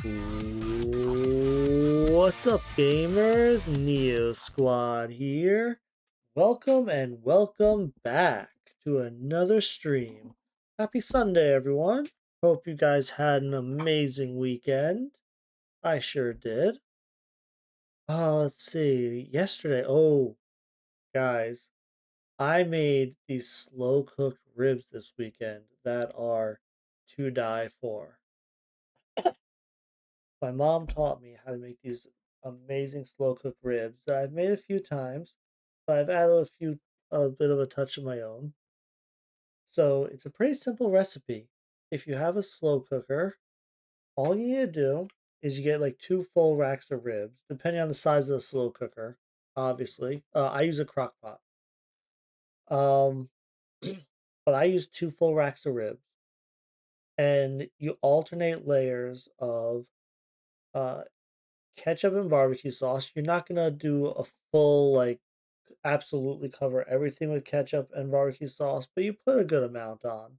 What's up, gamers? Neo Squad here. Welcome and welcome back to another stream. Happy Sunday, everyone. Hope you guys had an amazing weekend. I sure did. Let's see. Yesterday, guys, I made these slow cooked ribs this weekend that are to die for. My mom taught me how to make these amazing slow cooked ribs that I've made a few times, but I've added a bit of a touch of my own. So it's a pretty simple recipe. If you have a slow cooker, all you need to do is you get like two full racks of ribs, depending on the size of the slow cooker, obviously. I use a crock pot. Um, but I use two full racks of ribs, and you alternate layers of uh, ketchup and barbecue sauce. You're not gonna do a full like absolutely cover everything with ketchup and barbecue sauce, but you put a good amount on.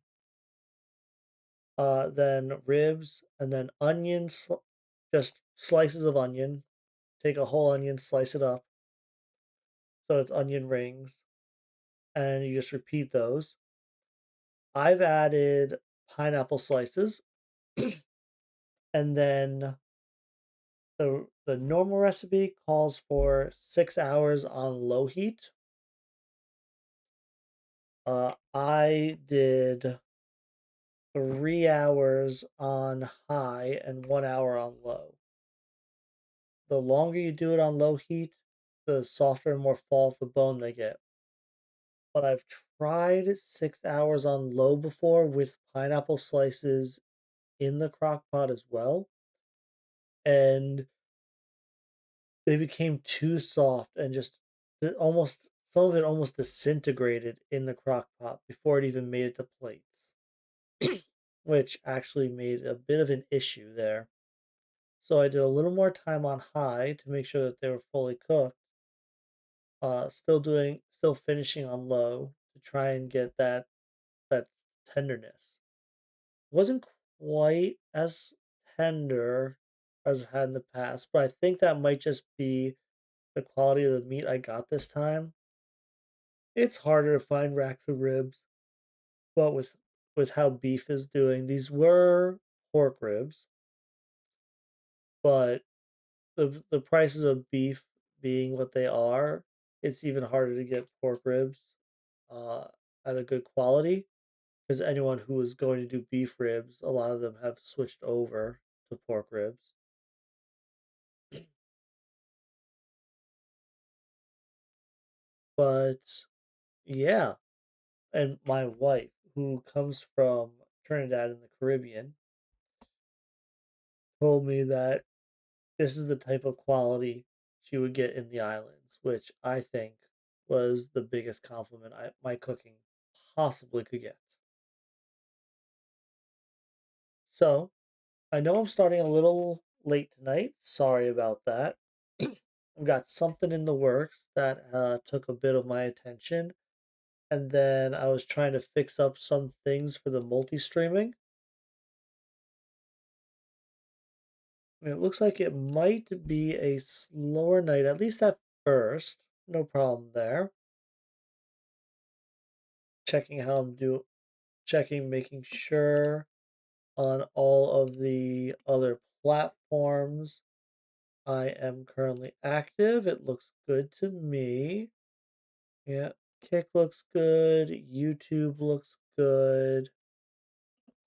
Then ribs, and then onions, just slices of onion. Take a whole onion, slice it up so it's onion rings, and you just repeat those. I've added pineapple slices, and then the normal recipe calls for 6 hours on low heat. I did 3 hours on high and 1 hour on low. The longer you do it on low heat, the softer and more fall off the bone they get. But I've tried 6 hours on low before with pineapple slices in the crock pot as well, and they became too soft and just almost some of it almost disintegrated in the crock pot before it even made it to plates, which actually made a bit of an issue there. So I did a little more time on high to make sure that they were fully cooked. Still finishing on low to try and get that tenderness. It wasn't quite as tender as I've had in the past, but I think that might just be the quality of the meat I got this time. It's harder to find racks of ribs, but with how beef is doing, these were pork ribs, but the prices of beef being what they are, it's even harder to get pork ribs uh, at a good quality because anyone who is going to do beef ribs, a lot of them have switched over to pork ribs. But yeah, and my wife, who comes from Trinidad in the Caribbean, told me that this is the type of quality she would get in the islands, which I think was the biggest compliment my cooking possibly could get. So I know I'm starting a little late tonight. Sorry about that. I've got something in the works that took a bit of my attention, and then I was trying to fix up some things for the multi streaming. It looks like it might be a slower night, at least at first. No problem there. Checking how I'm doing, checking, making sure on all of the other platforms I am currently active. It looks good to me. Yeah, Kick looks good. YouTube looks good.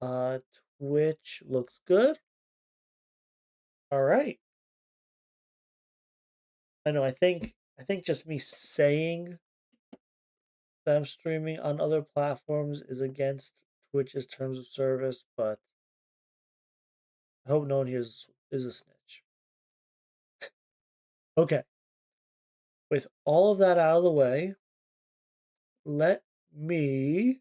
Uh, Twitch looks good. All right. I know. I think just me saying that I'm streaming on other platforms is against Twitch's terms of service, but I hope no one here is a snitch. Okay. With all of that out of the way, let me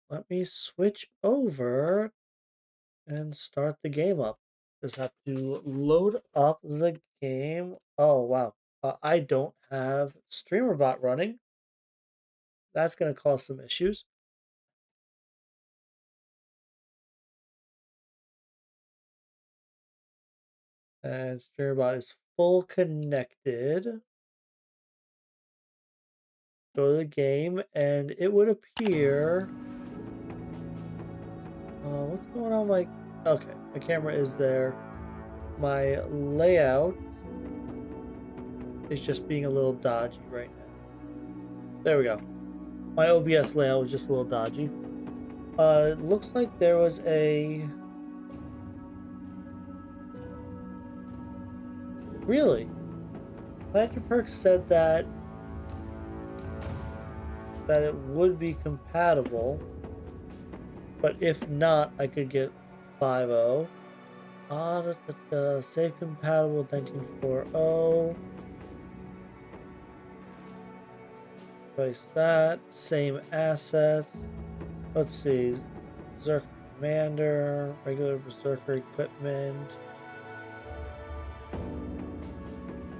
let me switch over and start the game up. Just have to load up the game. Oh wow. I don't have StreamerBot running. That's going to cause some issues. And StreamerBot is full connected. Go to the game, and it would appear. What's going on? Okay, my camera is there. My layout is just being a little dodgy right now. There we go. My OBS layout was just a little dodgy. It looks like there was a. Really? Planter Perk said that it would be compatible, but if not, I could get 5.0. Save compatible 19.4.0. Price that. Same assets. Let's see. Berserker Commander, regular Berserker equipment.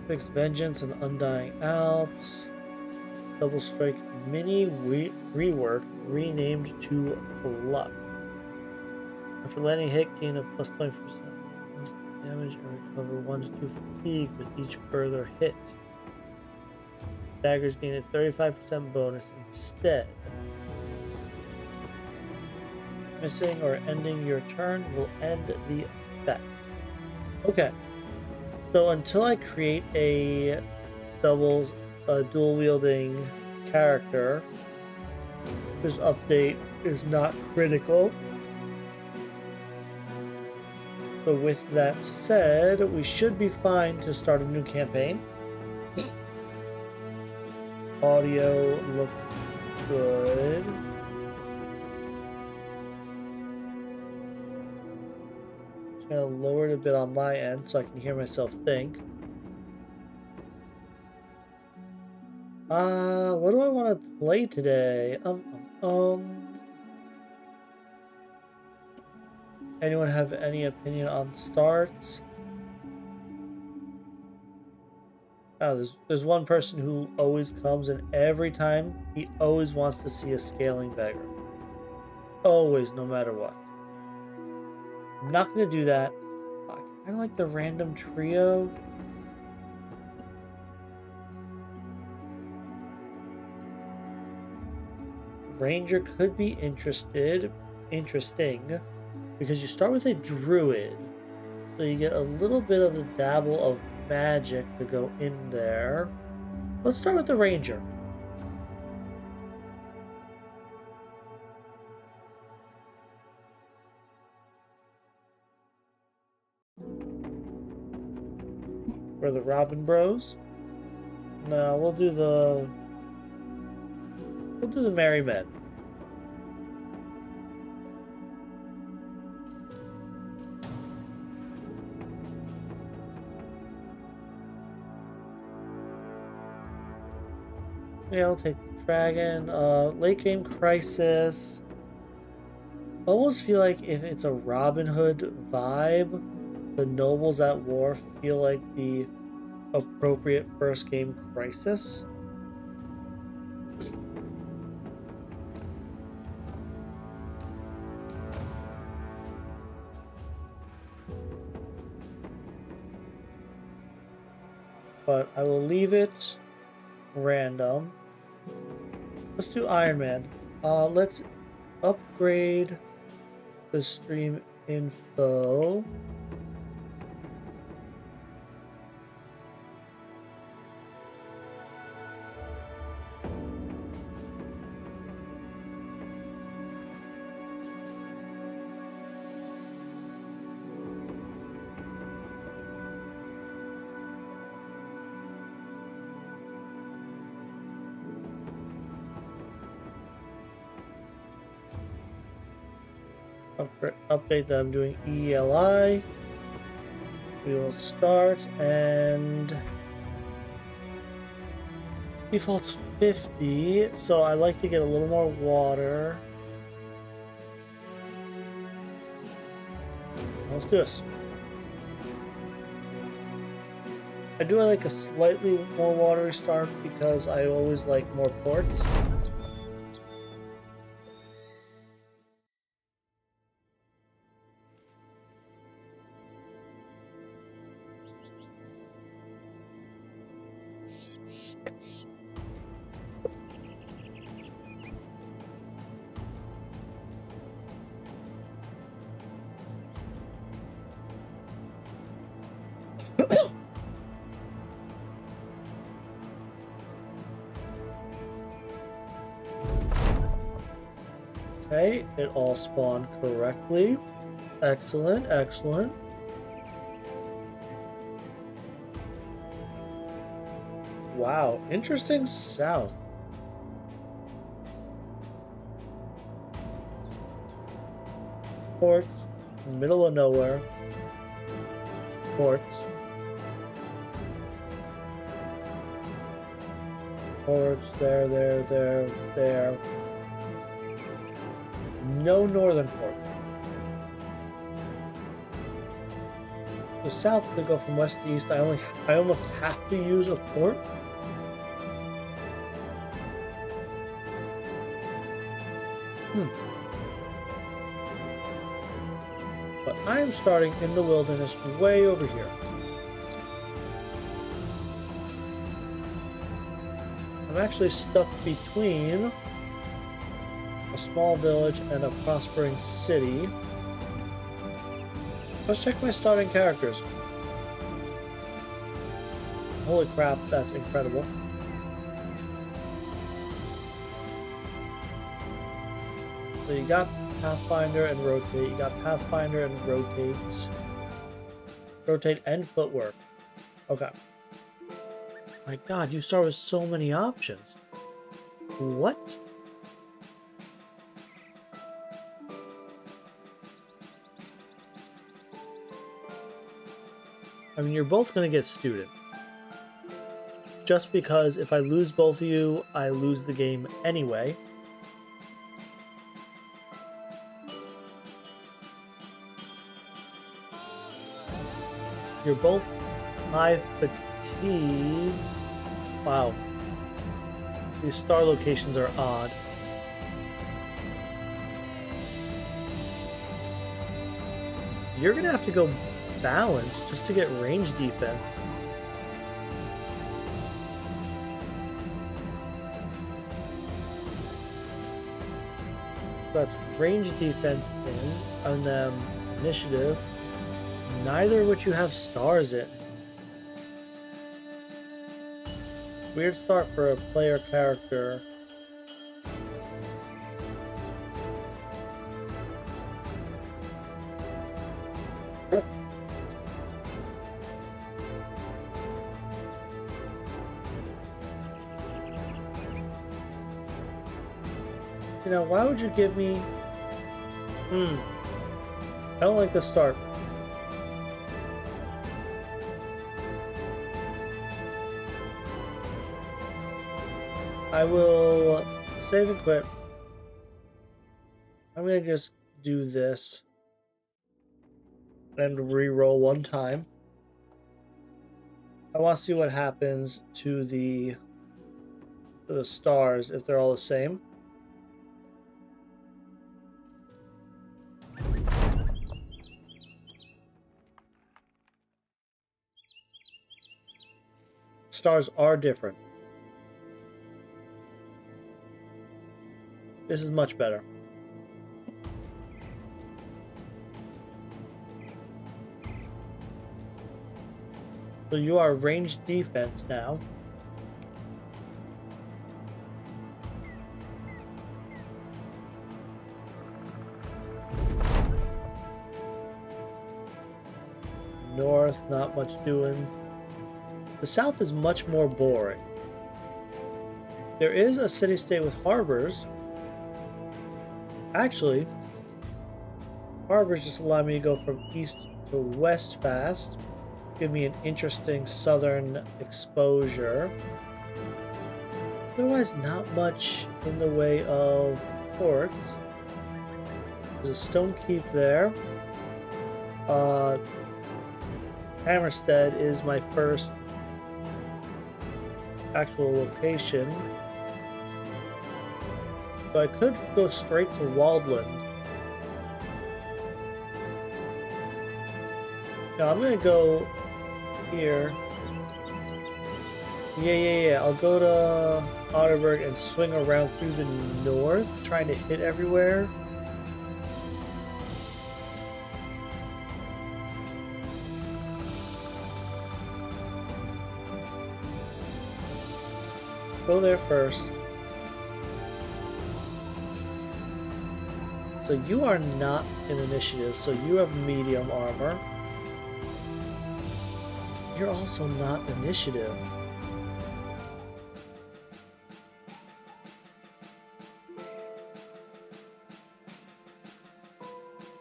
Fixed Vengeance and Undying Alps. Double Strike Mini Rework renamed to Club. After landing hit, gain a plus 20% damage and recover 1 to 2 fatigue with each further hit. Daggers gain a 35% bonus instead. Missing or ending your turn will end the effect. Okay. So until I create a dual wielding character, this update is not critical. So with that said, we should be fine to start a new campaign. Audio looks good. Just gonna lower it a bit on my end so I can hear myself think. What do I want to play today? Anyone have any opinion on starts? Oh, there's one person who always comes, and every time he always wants to see a scaling beggar. Always, no matter what. I'm not gonna do that. I kind of like the random trio. Ranger could be interesting, because you start with a druid, so you get a little bit of the dabble of magic to go in there. Let's start with the ranger. For the Robin Bros. No, we'll do the Merry Men. Yeah, I'll take the dragon. Late game crisis. I almost feel like if it's a Robin Hood vibe, the nobles at war feel like the appropriate first game crisis. But I will leave it random. Let's do Iron Man. Let's upgrade the stream info. Update that I'm doing ELI. We will start, and default's 50, so I like to get a little more water. Let's do this. I do like a slightly more watery start because I always like more ports. Okay, it all spawned correctly. Excellent, excellent. Wow, interesting south. Ports, middle of nowhere. Ports. Ports, there. No northern port. The south to go from west to east, I almost have to use a port. But I am starting in the wilderness way over here. I'm actually stuck between a small village and a prospering city. Let's check my starting characters. Holy crap, that's incredible. So you got Pathfinder and Rotate. You got Pathfinder and Rotates. Rotate and Footwork. Okay. My god, you start with so many options. What? I mean, you're both going to get student. Just because if I lose both of you, I lose the game anyway. You're both high fatigue. Wow. These star locations are odd. You're going to have to go balance just to get range defense. That's range defense in, and then initiative. Neither of which you have stars in. Weird start for a player character. You know, why would you give me... I don't like the start. I will save and quit. I'm gonna just do this and re-roll one time. I want to see what happens to the stars if they're all the same. Stars are different. This is much better. So you are ranged defense now. North, not much doing. The south is much more boring. There is a city-state with harbors. Actually, harbors just allow me to go from east to west fast. Give me an interesting southern exposure. Otherwise, not much in the way of ports. There's a stone keep there. Hammerstead is my first actual location. So I could go straight to Waldland. Now I'm gonna go here. Yeah. I'll go to Otterberg and swing around through the north, trying to hit everywhere. Go there first. So you are not in initiative, so you have medium armor. You're also not initiative.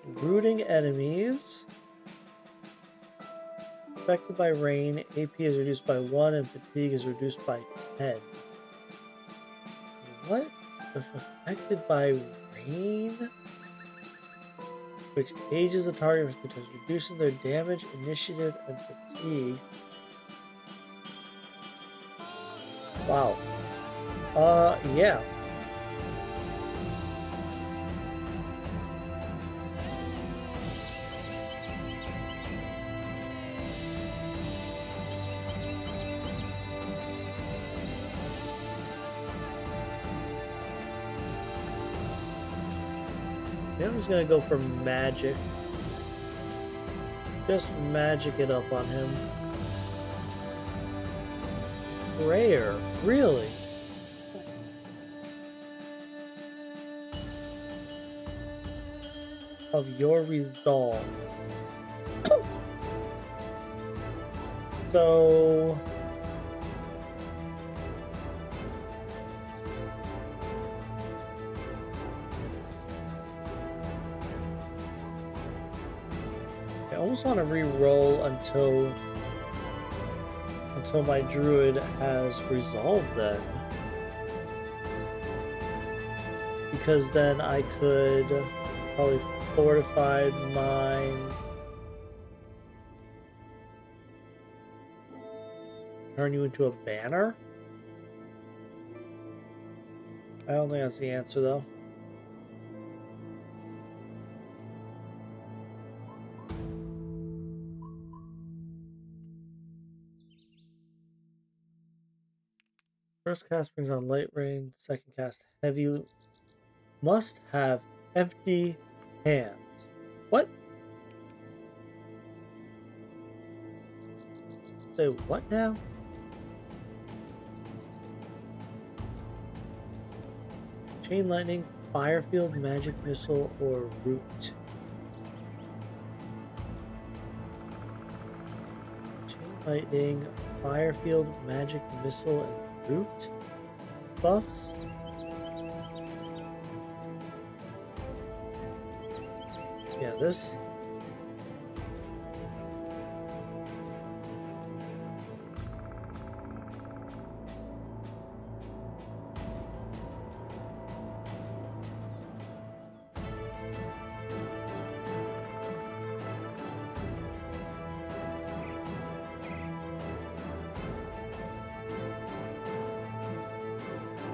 Rooting enemies. Affected by rain, AP is reduced by 1 and fatigue is reduced by 10. What? If affected by rain? Which ages the target with reducing their damage, initiative, and fatigue. Wow. Yeah. I'm just gonna go for magic. Just magic it up on him. Rare, really? Of your resolve. So I almost want to re-roll until my druid has resolved that. Because then I could probably fortify mine. Turn you into a banner? I don't think that's the answer though. First cast brings on light rain, second cast heavy. Must have empty hands. What? Say what now? Chain lightning, fire field, magic missile, or root. Chain lightning, fire field, magic missile, and root buffs. Yeah, this.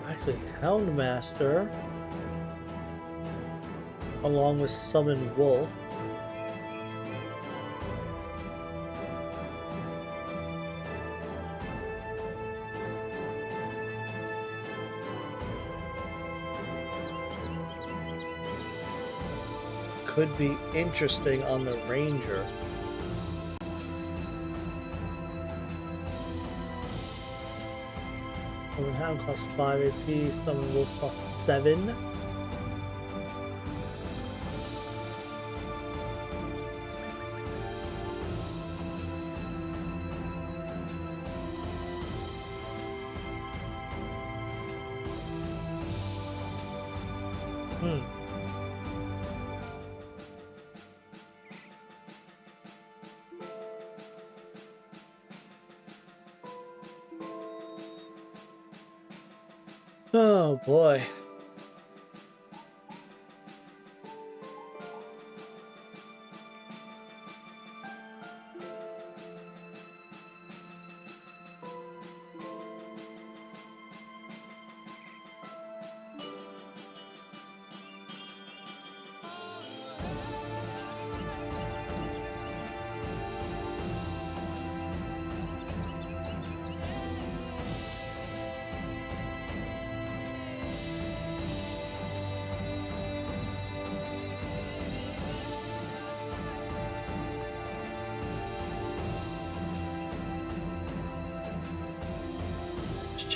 Actually, Houndmaster, along with Summon Wolf. Could be interesting on the Ranger. Summon Hound costs 5 AP, Summon Wolf costs 7. Oh boy.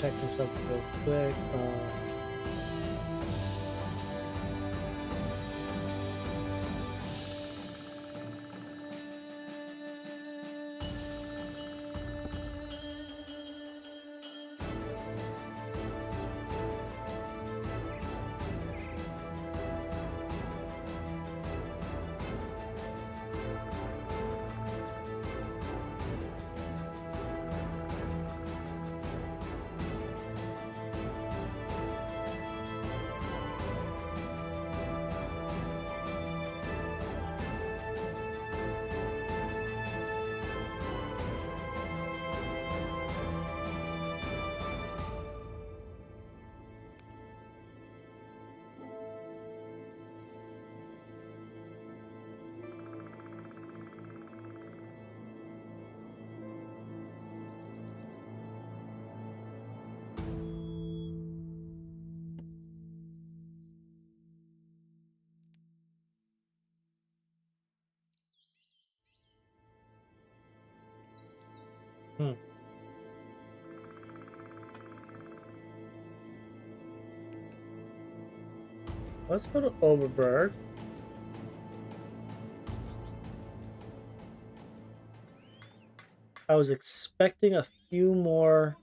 checking something real quick. Hmm. Let's go to Oberberg. I was expecting a few more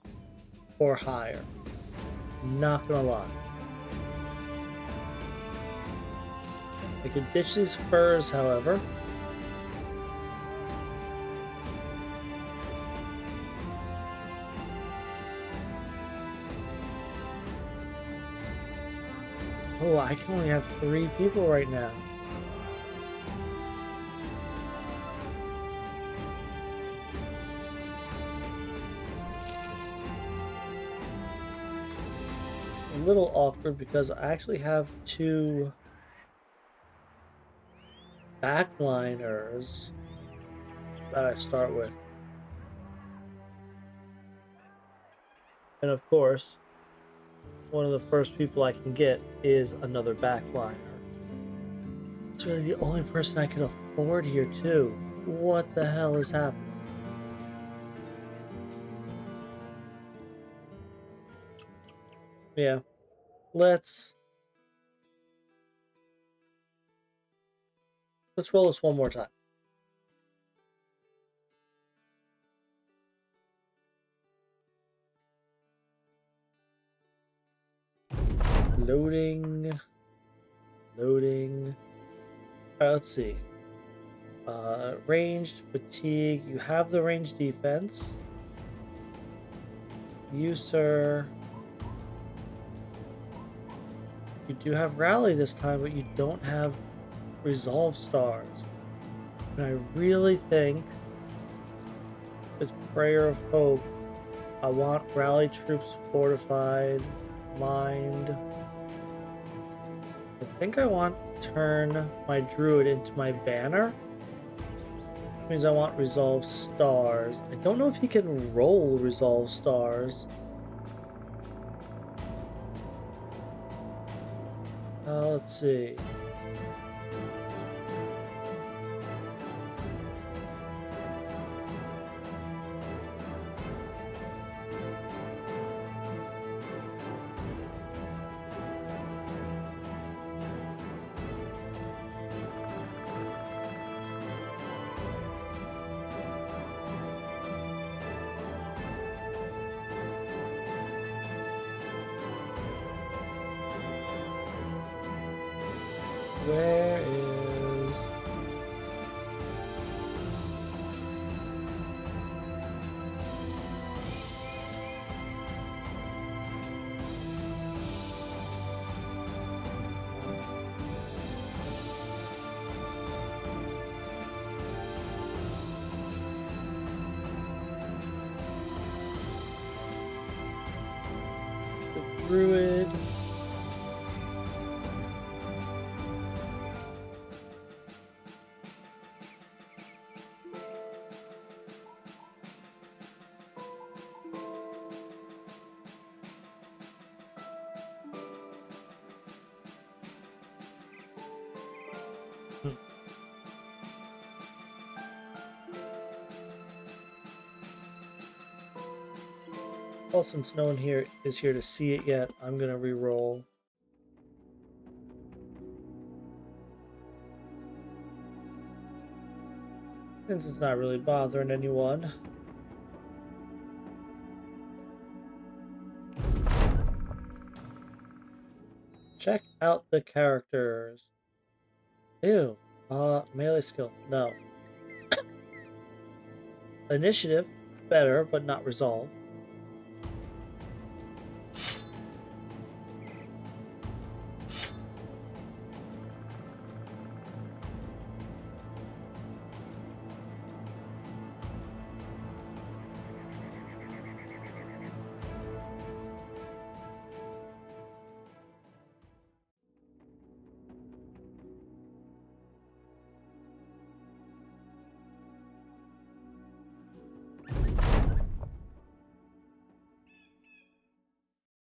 or higher. Not gonna lie. I could ditch these furs, however. Oh, I can only have 3 people right now. A little awkward because I actually have 2 backliners that I start with. And of course, one of the first people I can get is another backliner. It's really the only person I can afford here, too. What the hell is happening? Yeah, let's roll this one more time. Loading. Loading. Alright, let's see. Ranged, fatigue. You have the ranged defense. You, sir. You do have rally this time, but you don't have resolve stars. And I really think this prayer of hope, I want rally troops fortified, mind. I think I want to turn my druid into my banner. Which means I want resolve stars. I don't know if he can roll resolve stars. Let's see. Where is... the druid? Well, since no one here is here to see it yet, I'm gonna re-roll. Since it's not really bothering anyone. Check out the characters. Ew. Melee skill. No. Initiative. Better, but not resolve.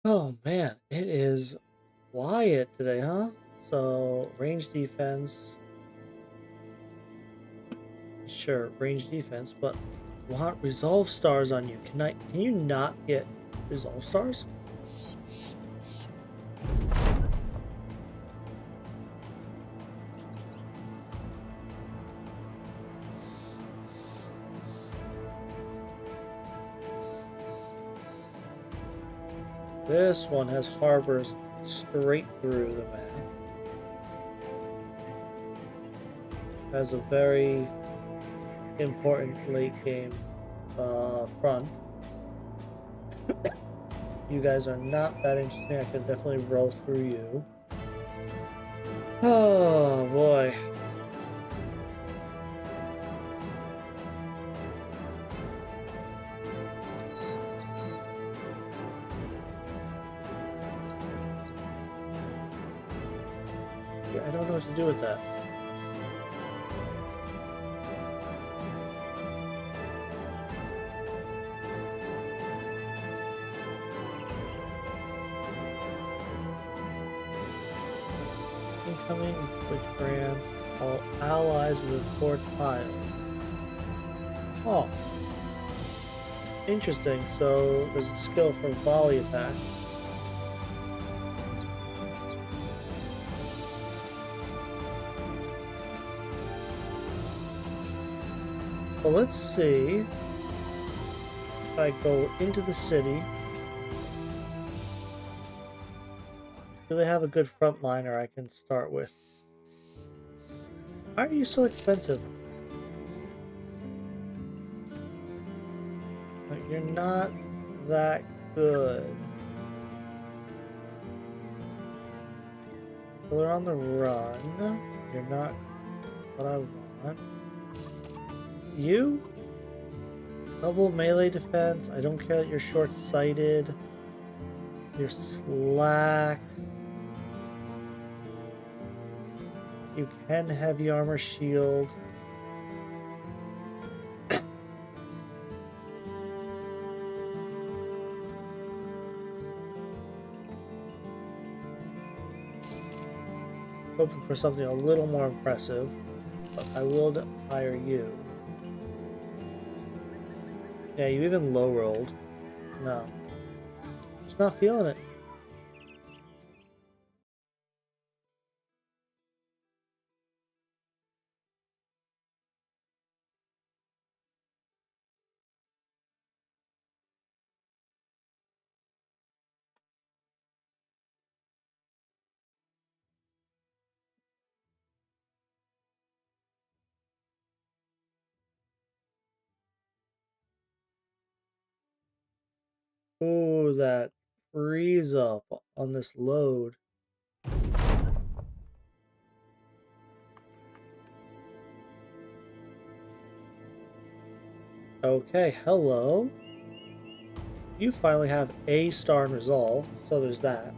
Oh man, it is quiet today, huh? So, range defense. Sure, range defense, but want resolve stars on you. Can you not get resolve stars? This one has harbors straight through the map. Has a very important late game front. You guys are not that interesting. I can definitely roll through you. Oh boy. I don't know what to do with that. Incoming, which grants all allies with a core tile. Oh. Interesting, so there's a skill for volley attack. Well, let's see if I go into the city. Do they have a good frontliner I can start with? Why are you so expensive? You're not that good. Well, they're on the run. You're not what I want. You? Double melee defense. I don't care that you're short-sighted. You're slack. You can heavy armor shield. Hoping for something a little more impressive, but I will hire you. Yeah, you even low rolled. No. Just not feeling it. Ooh, that freeze up on this load. Okay, hello. You finally have a star in resolve, so there's that.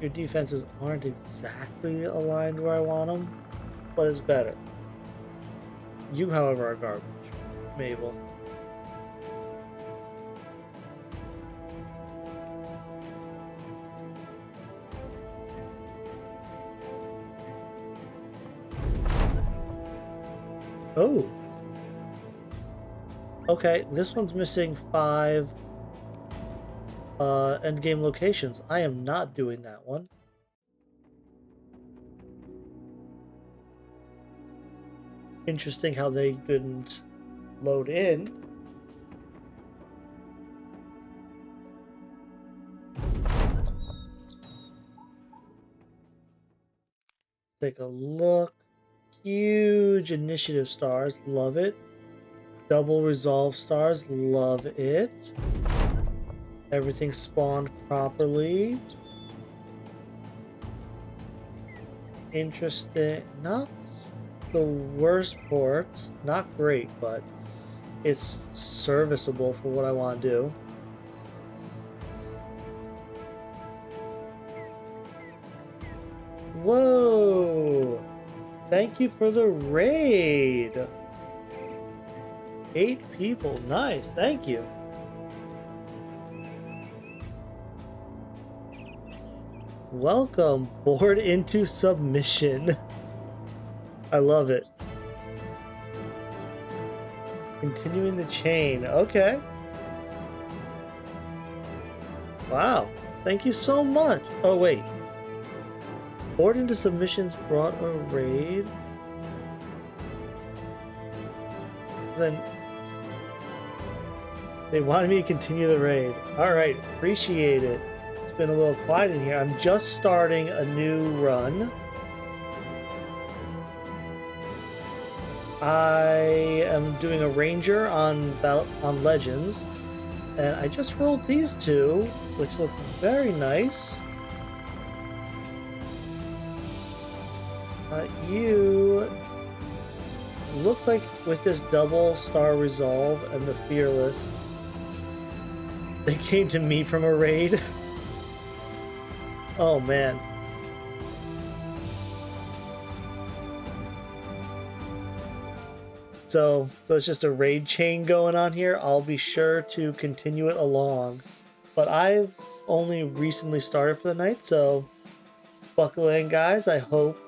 Your defenses aren't exactly aligned where I want them, but it's better. You, however, are garbage. Mabel. Oh. Okay, this one's missing 5 endgame locations. I am not doing that one. Interesting how they didn't load in. Take a look. Huge initiative stars, love it. Double resolve stars, love it. Everything spawned properly. Interesting. Not the worst ports. Not great, but it's serviceable for what I want to do. Whoa! Thank you for the raid! 8 people. Nice. Thank you. Welcome, board into submission. I love it. Continuing the chain. Okay. Wow. Thank you so much. Oh, wait. Board into submissions brought a raid. Then they wanted me to continue the raid. All right. Appreciate it. It's been a little quiet in here. I'm just starting a new run. I am doing a ranger on Legends, and I just rolled these 2, which look very nice. You look like with this double star resolve and the fearless, they came to me from a raid. Oh man. So it's just a raid chain going on here. I'll be sure to continue it along. But I've only recently started for the night, so buckle in, guys. I hope.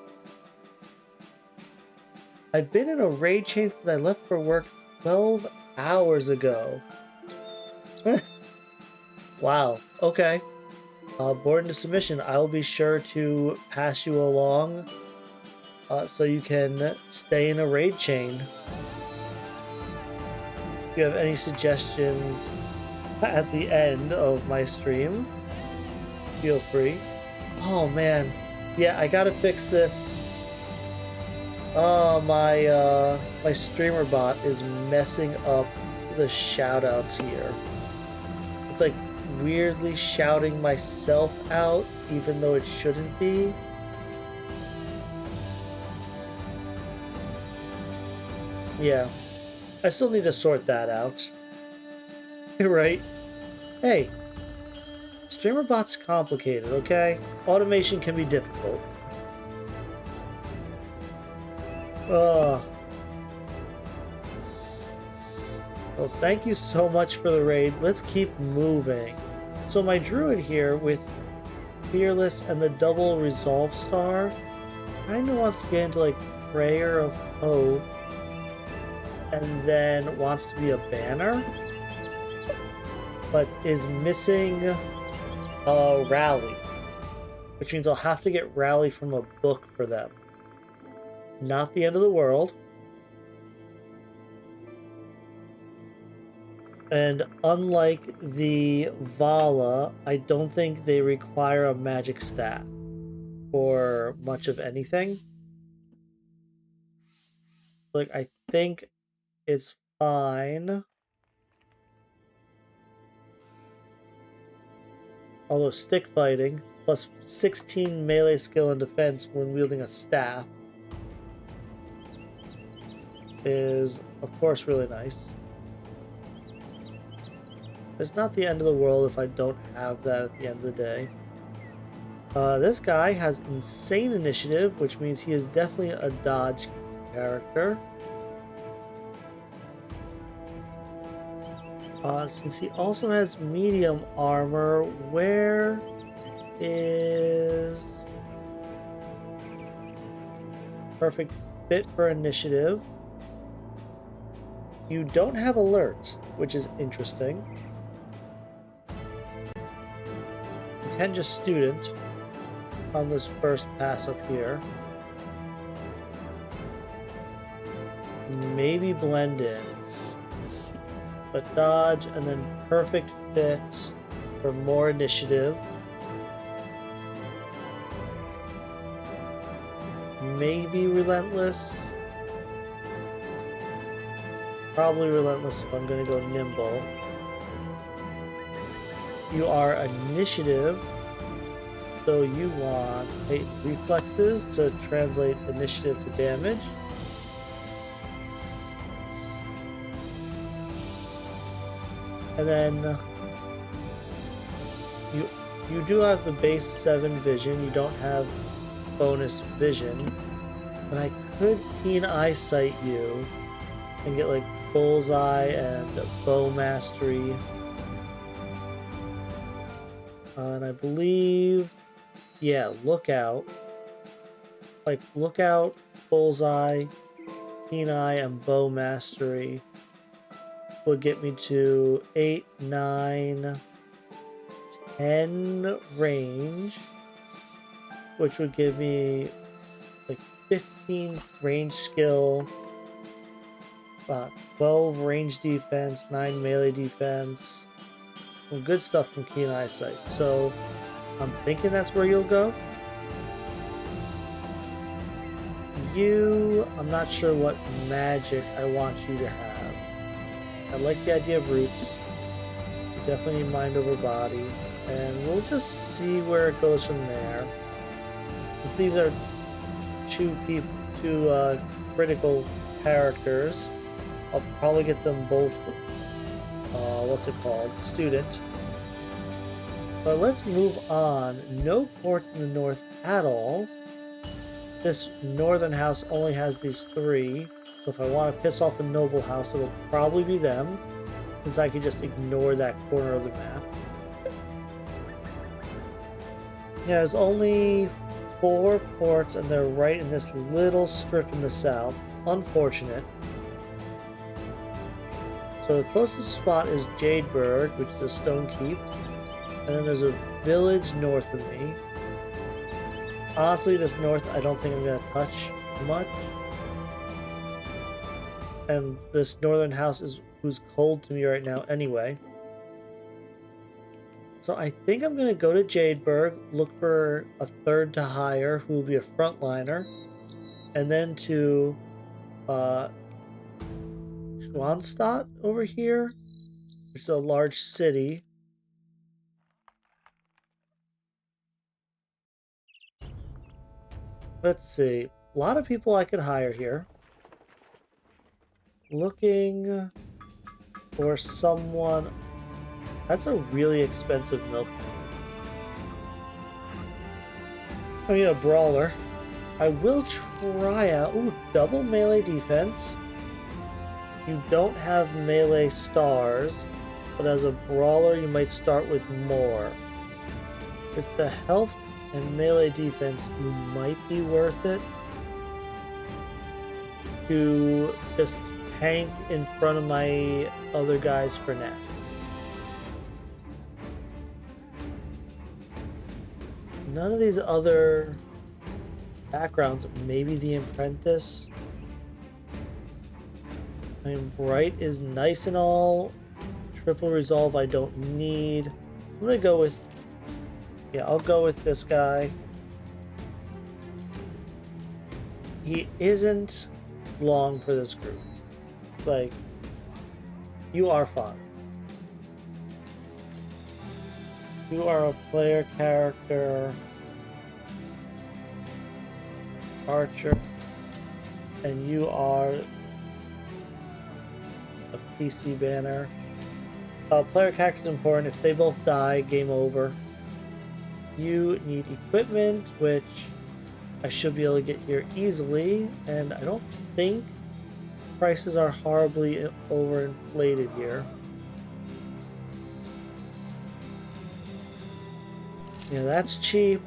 I've been in a raid chain since I left for work 12 hours ago. Wow. Okay. Board into submission. I'll be sure to pass you along so you can stay in a raid chain. If you have any suggestions at the end of my stream, feel free. Oh man, yeah, I gotta fix this. Oh, my streamer bot is messing up the shoutouts here. It's like weirdly shouting myself out, even though it shouldn't be. Yeah. I still need to sort that out. Right? Hey, streamer bot's complicated, okay? Automation can be difficult. Well, thank you so much for the raid. Let's keep moving. So my druid here with Fearless and the double resolve star kind of wants to get into like Prayer of Hope, and then wants to be a banner, but is missing a rally, which means I'll have to get rally from a book for them. Not the end of the world. And unlike the Vala, I don't think they require a magic staff for much of anything. Like, I think it's fine. Although stick fighting, plus 16 melee skill and defense when wielding a staff is, of course, really nice. It's not the end of the world if I don't have that at the end of the day. This guy has insane initiative, which means he is definitely a dodge character. Since he also has medium armor, where is perfect fit for initiative? You don't have alert, which is interesting. You can just student on this first pass up here. Maybe blend in. But dodge and then perfect fit for more initiative. Maybe relentless. Probably relentless if I'm going to go nimble. You are initiative, so you want 8 reflexes to translate initiative to damage. And then you do have the base 7 vision. You don't have bonus vision. And I could keen eyesight you and get like bullseye and bow mastery. And I believe, yeah, lookout. Like lookout, bullseye, keen eye, and bow mastery would get me to 8, 9, 10 range, which would give me like 15 range skill, 12 range defense, 9 melee defense. Some good stuff from keen eyesight. So I'm thinking that's where you'll go. I'm not sure what magic I want you to have. I like the idea of roots. You definitely need mind over body. And we'll just see where it goes from there. Since these are two critical characters, I'll probably get them both, student. But let's move on. No ports in the north at all. This northern house only has these 3. So if I want to piss off a noble house, it'll probably be them, since I can just ignore that corner of the map. There's only 4 ports, and they're right in this little strip in the south. Unfortunate. So the closest spot is Jadeburg, which is a stone keep. And then there's a village north of me. Honestly, this north I don't think I'm going to touch much. And this northern house is who's cold to me right now anyway. So I think I'm going to go to Jadeburg, look for a 3rd to hire who will be a frontliner, and then to Schwanstadt over here, which is a large city. Let's see. A lot of people I could hire here. Looking for someone. That's a really expensive milk. I mean, a brawler. I will try out. Ooh, double melee defense. You don't have melee stars, but as a brawler, you might start with more. With the health and melee defense, you might be worth it to just tank in front of my other guys for now. None of these other backgrounds, maybe the apprentice. I mean, Bright is nice and all. Triple resolve I don't need. I'm gonna go with, yeah, I'll go with this guy. He isn't long for this group. Like, you are fun. You are a player character, archer, and you are a PC banner. Player character is important. If they both die, game over. You need equipment, which I should be able to get here easily, and I don't think prices are horribly overinflated here. Yeah, that's cheap.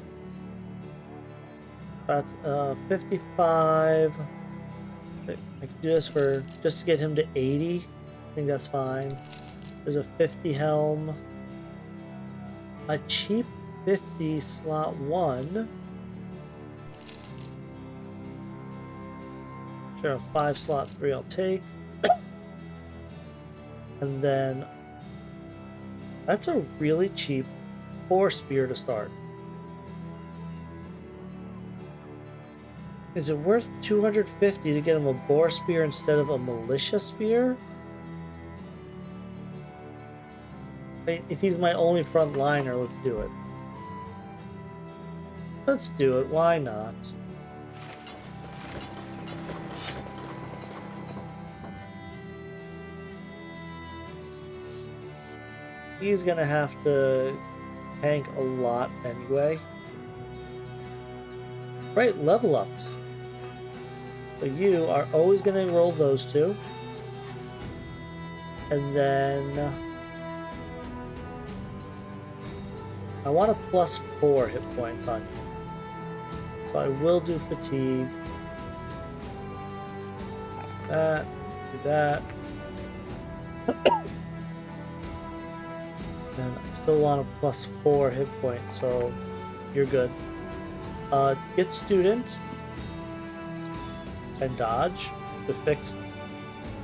That's 55. I can do this for just to get him to 80. I think that's fine. There's a 50 helm. A cheap 50 slot 1. Sure, a 5 slot 3 I'll take. And then that's a really cheap 4 spear to start. Is it worth 250 to get him a boar spear instead of a militia spear? I mean, if he's my only front liner, let's do it. Let's do it, why not? He's gonna have to tank a lot anyway. Right, level ups. So you are always gonna roll those two. And then I want a +4 hit points on you. So I will do fatigue. That, do that. And I still want a +4 hit point, so you're good. Get student and dodge to fix.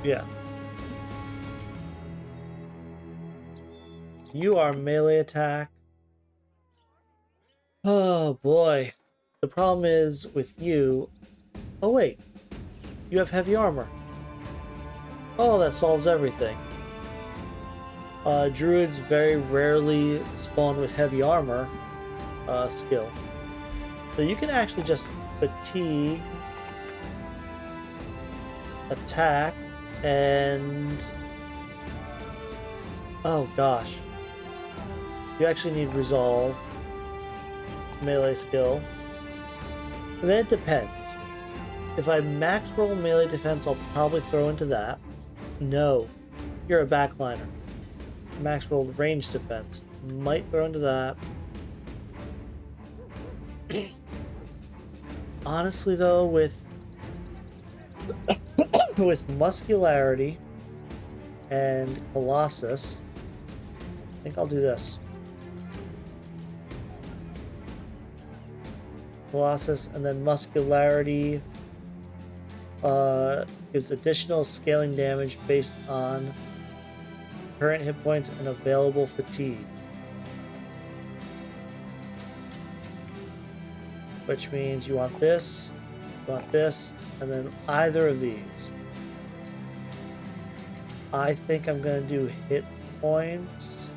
Yeah. You are melee attack. Oh boy. The problem is with you. Oh wait. You have heavy armor. Oh, that solves everything. Druids very rarely spawn with heavy armor skill. So you can actually just fatigue, attack, and... oh gosh. You actually need resolve, melee skill. And then it depends. If I max roll melee defense, I'll probably throw into that. No, you're a backliner. Max rolled range defense. Might throw into that. Honestly though, with muscularity and Colossus, I think I'll do this. Colossus and then muscularity gives additional scaling damage based on current hit points and available fatigue. Which means you want this, and then either of these. I think I'm going to do hit points.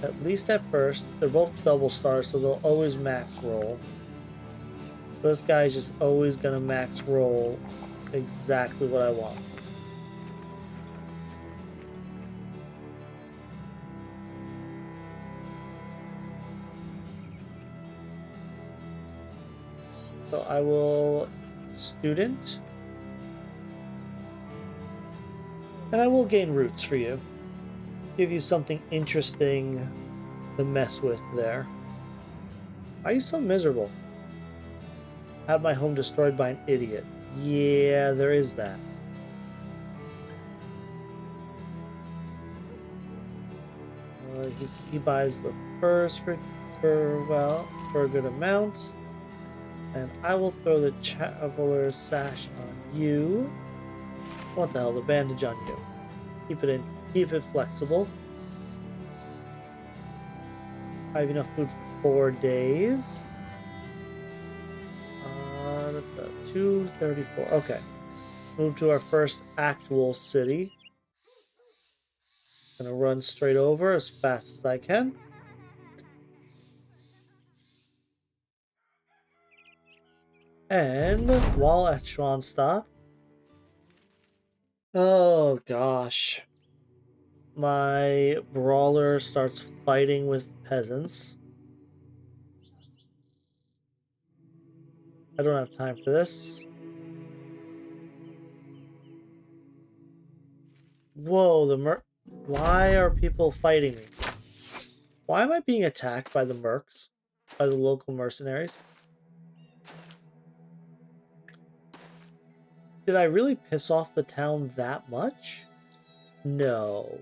At least at first. They're both double stars, so they'll always max roll. This guy's just always going to max roll exactly what I want. So I will student, and I will gain roots for you. Give you something interesting to mess with there. Why are you so miserable? Had my home destroyed by an idiot. Yeah, there is that. He buys the furs for a good amount. And I will throw the Traveler's Sash on you. What the hell, the bandage on you. Keep it flexible. I have enough food for 4 days. 234. Okay. Move to our first actual city. Gonna run straight over as fast as I can. And while at Schronstadt, oh gosh, my brawler starts fighting with peasants. I don't have time for this. Whoa, why are people fighting me? Why am I being attacked by the mercs? By the local mercenaries? Did I really piss off the town that much? No.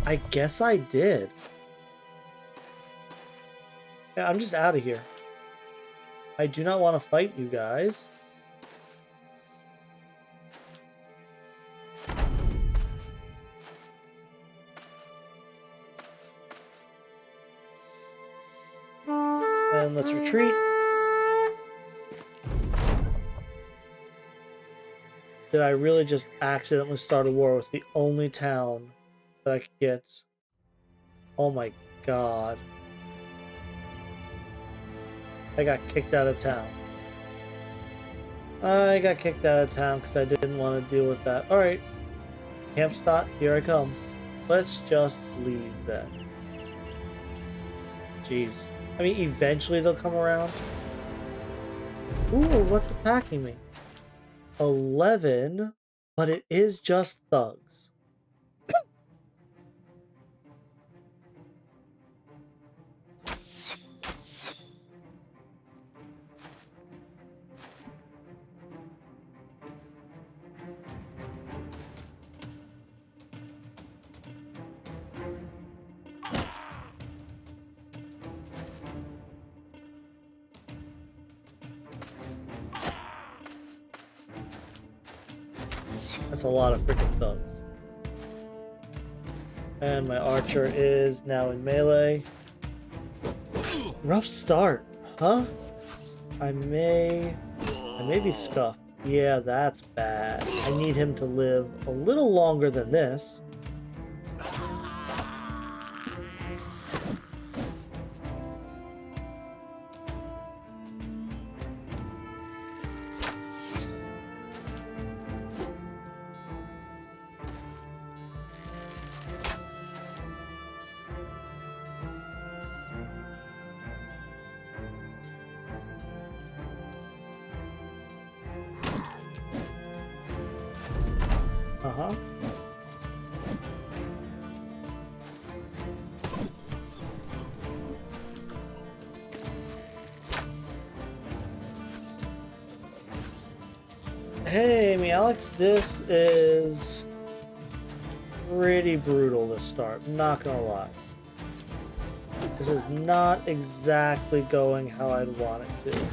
I guess I did. Yeah, I'm just out of here. I do not want to fight you guys. And let's retreat. Did I really just accidentally start a war with the only town that I could get? Oh my god. I got kicked out of town. I got kicked out of town because I didn't want to deal with that. Alright. Campstot, here I come. Let's just leave then. Jeez. I mean, eventually they'll come around. Ooh, what's attacking me? 11, but it is just thugs. That's a lot of freaking thugs. And my archer is now in melee. Rough start, huh? I may be scuffed. Yeah, that's bad. I need him to live a little longer than this. Uh-huh. Hey, me Alex, this is pretty brutal to start, I'm not gonna lie. This is not exactly going how I'd want it to.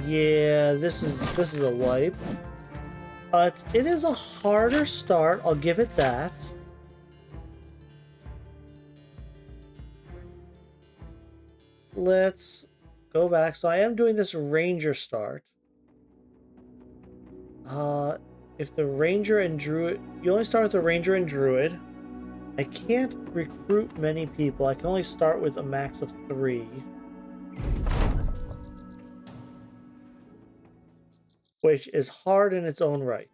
Yeah, this is a wipe. It is a harder start, I'll give it that. Let's go back. So I am doing this ranger start. If the ranger and druid, you only start with the ranger and druid. I can't recruit many people. I can only start with a max of 3. Which is hard in its own right.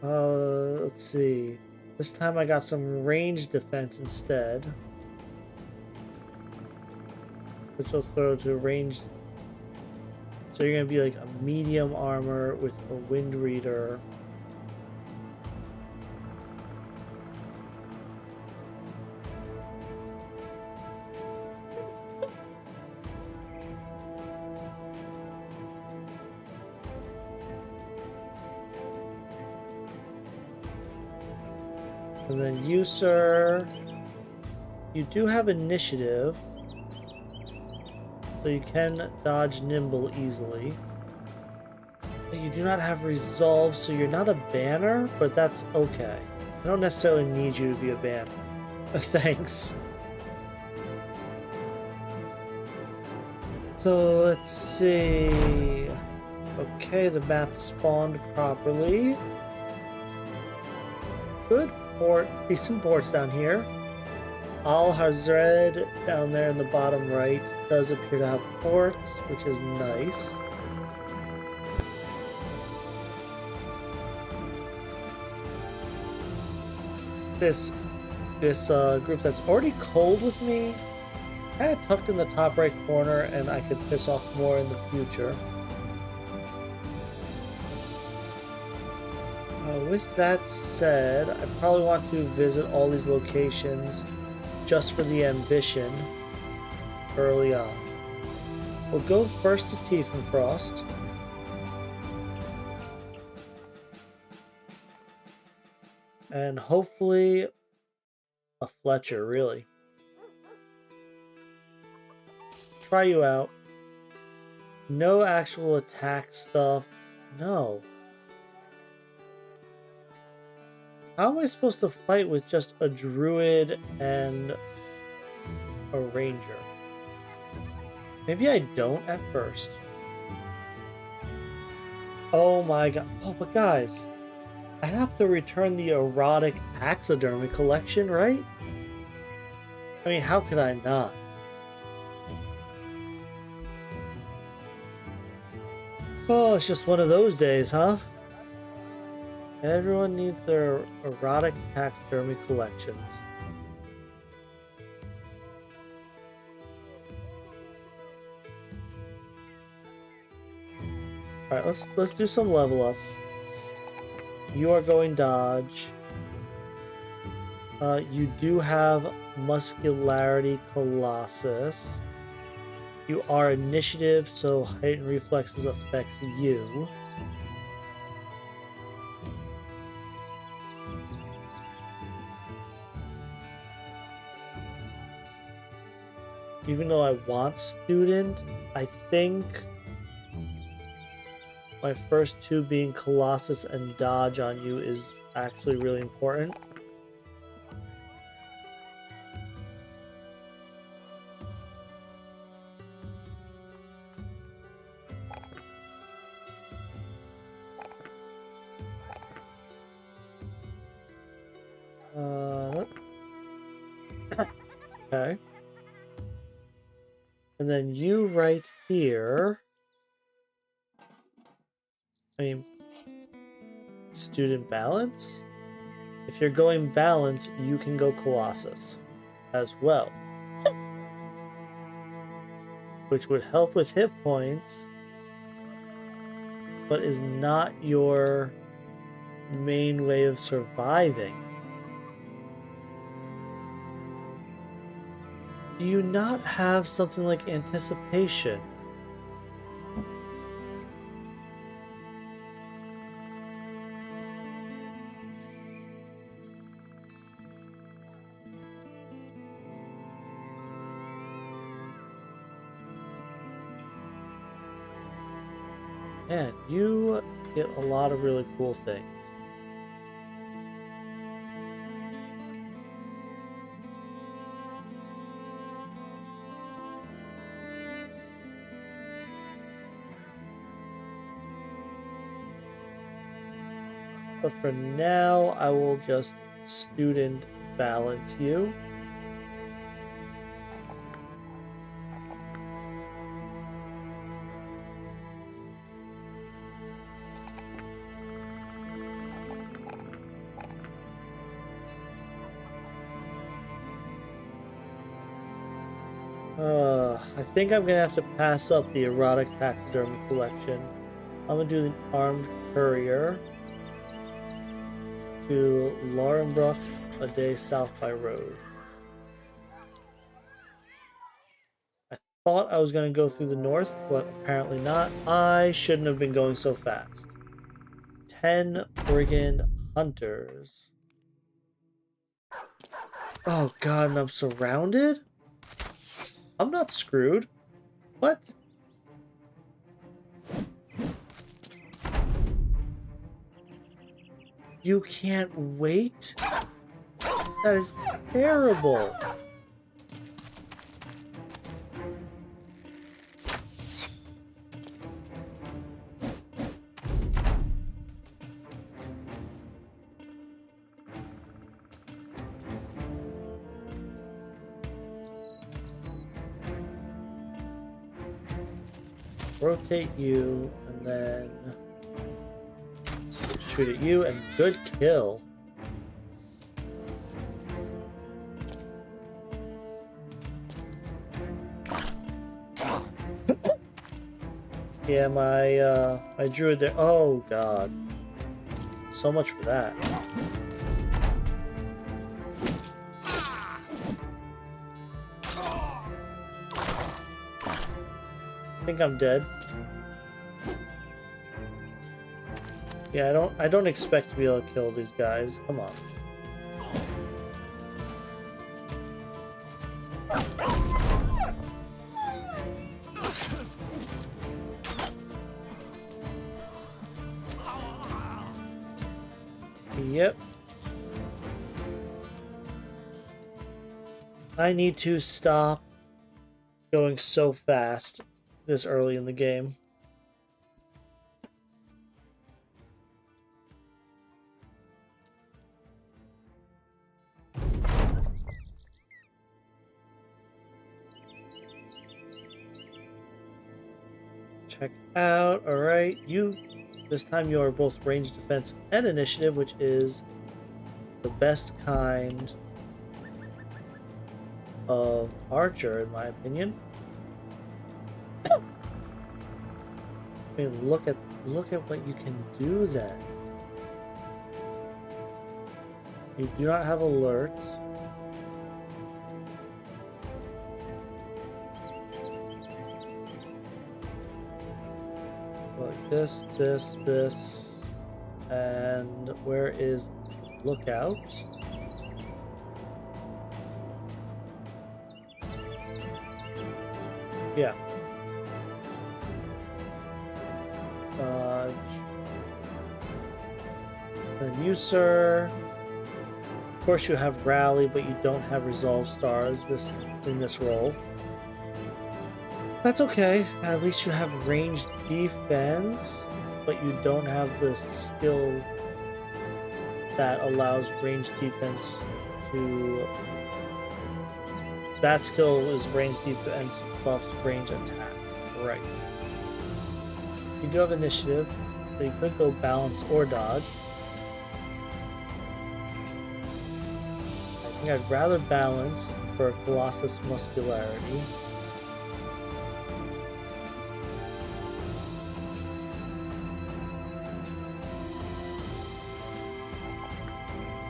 Let's see. This time I got some ranged defense instead. Which will throw to ranged. So you're going to be like a medium armor with a wind reader. And then you, sir, you do have initiative, so you can dodge nimble easily. But you do not have resolve, so you're not a banner, but that's okay. I don't necessarily need you to be a banner. Thanks. So let's see. Okay, the map spawned properly. Good. Port, decent ports down here. Al Hazred down there in the bottom right does appear to have ports, which is nice. This group that's already cold with me kind of tucked in the top right corner, and I could piss off more in the future. With that said, I probably want to visit all these locations just for the ambition early on. We'll go first to Tiefenfrost. And hopefully a Fletcher, really. Try you out. No actual attack stuff. No. How am I supposed to fight with just a druid and a ranger? Maybe I don't at first. Oh my god. Oh, but guys, I have to return the erotic taxidermy collection, right? I mean, how could I not? Oh, it's just one of those days, huh? Everyone needs their erotic taxidermy collections. Alright, let's do some level up. You are going dodge. You do have muscularity colossus. You are initiative, so heightened reflexes affects you. Even though I want student, I think my first two being colossus and dodge on you is actually really important. Okay. And then you right here. I mean, student balance? If you're going balance, you can go colossus as well. Which would help with hit points, but is not your main way of surviving. Do you not have something like anticipation? Man, you get a lot of really cool things. But for now, I will just student balance you. I think I'm gonna have to pass up the erotic taxidermy collection. I'm gonna do the armed courier to Laurenbrook, a day south by road. I thought I was gonna go through the north, but apparently not. I shouldn't have been going so fast. 10 brigand hunters. Oh god, and I'm surrounded? I'm not screwed. What? You can't wait? That is terrible. Rotate you, and then shoot at you, and good kill. Yeah, my druid there. Oh god. So much for that. I think I'm dead. Yeah, I don't expect to be able to kill these guys. Come on. Yep. I need to stop going so fast this early in the game. Check out. Alright, this time you are both range defense and initiative, which is the best kind of archer, in my opinion. I mean, look at what you can do then. You do not have alerts. Like this, and where is lookout? Yeah. Then you, sir. Of course, you have rally, but you don't have resolve stars in this role. That's okay. At least you have ranged defense, but you don't have the skill that allows ranged defense to... That skill is ranged defense buffs range attack. Right. You do have initiative, so you could go balance or dodge. I think I'd rather balance for Colossus muscularity.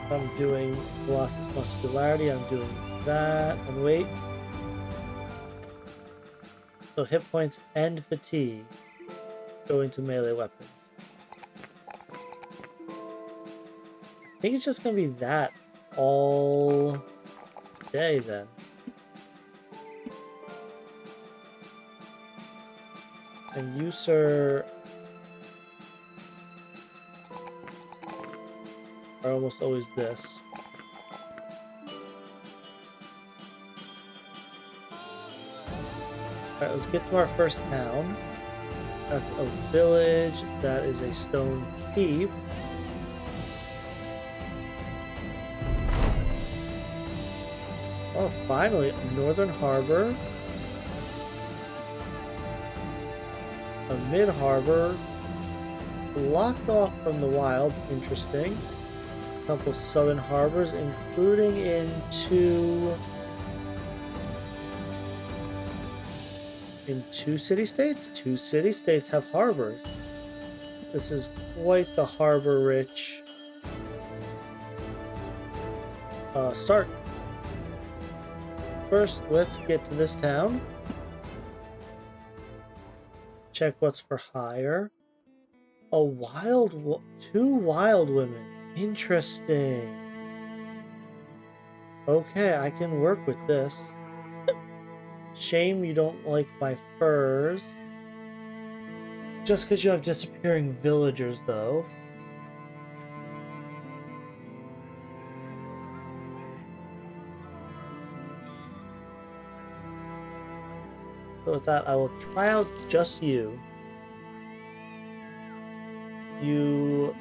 If I'm doing Colossus muscularity, I'm doing that, and wait. So hit points and fatigue go into melee weapons. I think it's just gonna be that all day then. And you, sir, are almost always this. Alright, let's get to our first town. That's a village. That is a stone keep. Oh, finally, Northern Harbor. A mid-harbor. Blocked off from the wild. Interesting. A couple southern harbors, including in two city-states? Two city-states have harbors. This is quite the harbor-rich start. First, let's get to this town. Check what's for hire. Two wild women. Interesting. Okay, I can work with this. Shame you don't like my furs. Just because you have disappearing villagers, though. So with that, I will try out just you. You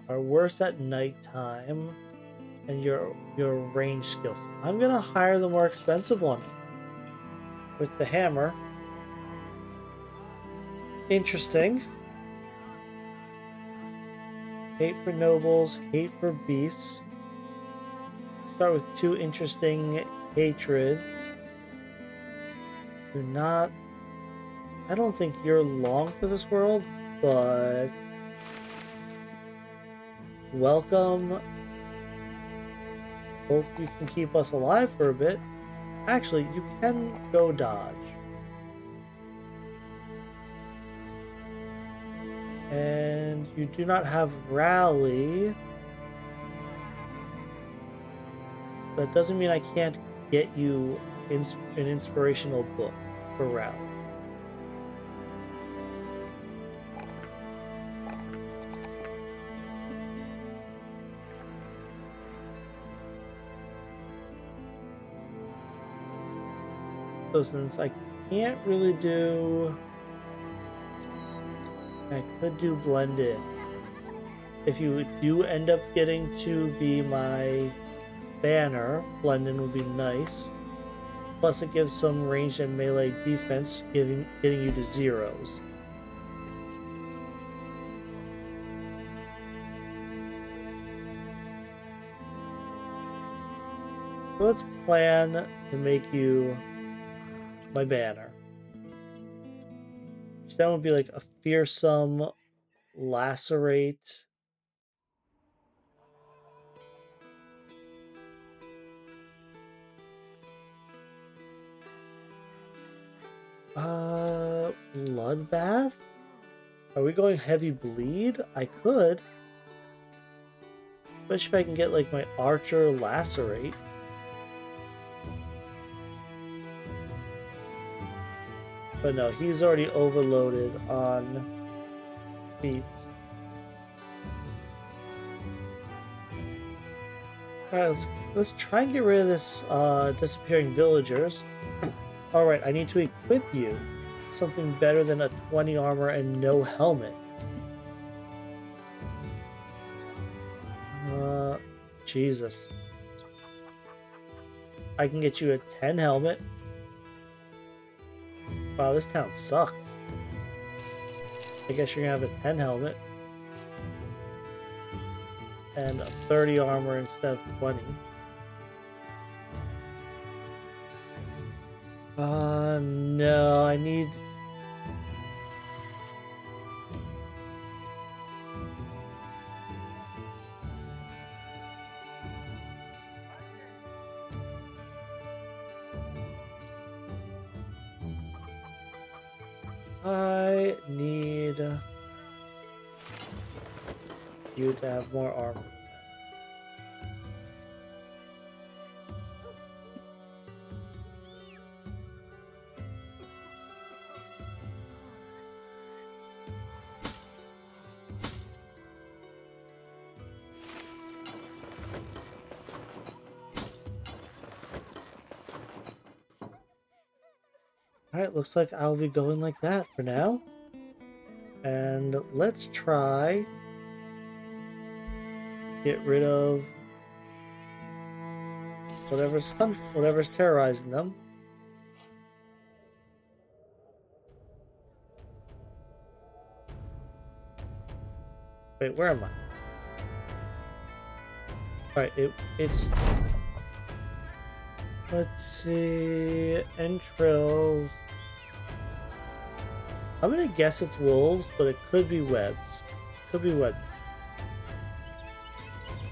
are worse at nighttime, and your range skills. I'm gonna hire the more expensive one with the hammer. Interesting. Hate for nobles, hate for beasts. Start with two interesting hatreds. Do not I don't think you're long for this world, but welcome. Hope you can keep us alive for a bit. Actually, you can go dodge. And you do not have rally. That doesn't mean I can't get you an inspirational book for rally. So since I can't really do... I could do blend in. If you do end up getting to be my banner, blend in would be nice. Plus it gives some ranged and melee defense, getting you to zeros. So let's plan to make you my banner. So that would be like a fearsome lacerate. Bloodbath? Are we going heavy bleed? I could. Especially if I can get like my archer lacerate. But no, he's already overloaded on feats. Alright, let's try and get rid of this disappearing villagers. Alright, I need to equip you something better than a 20 armor and no helmet. Jesus. I can get you a 10 helmet. Wow, this town sucks. I guess you're gonna have a 10 helmet. And a 30 armor instead of 20. No, I need... I need you to have more armor. Alright, looks like I'll be going like that for now. And let's try get rid of whatever's terrorizing them. Wait, where am I? Alright, it's... Let's see... Entrails... I'm gonna guess it's wolves, but it could be webs. Could be web.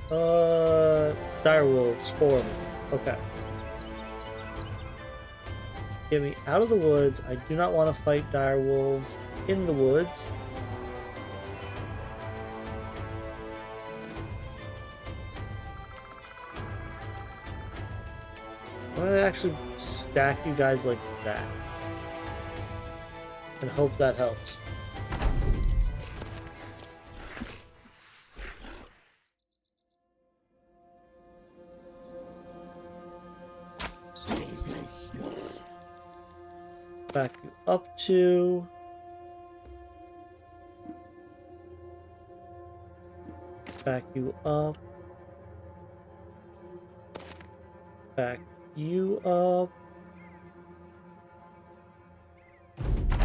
Dire wolves, 4 of them. Okay. Get me out of the woods. I do not want to fight dire wolves in the woods. I'm gonna actually stack you guys like that. And hope that helps. Back you up to... Back you up. Back you up.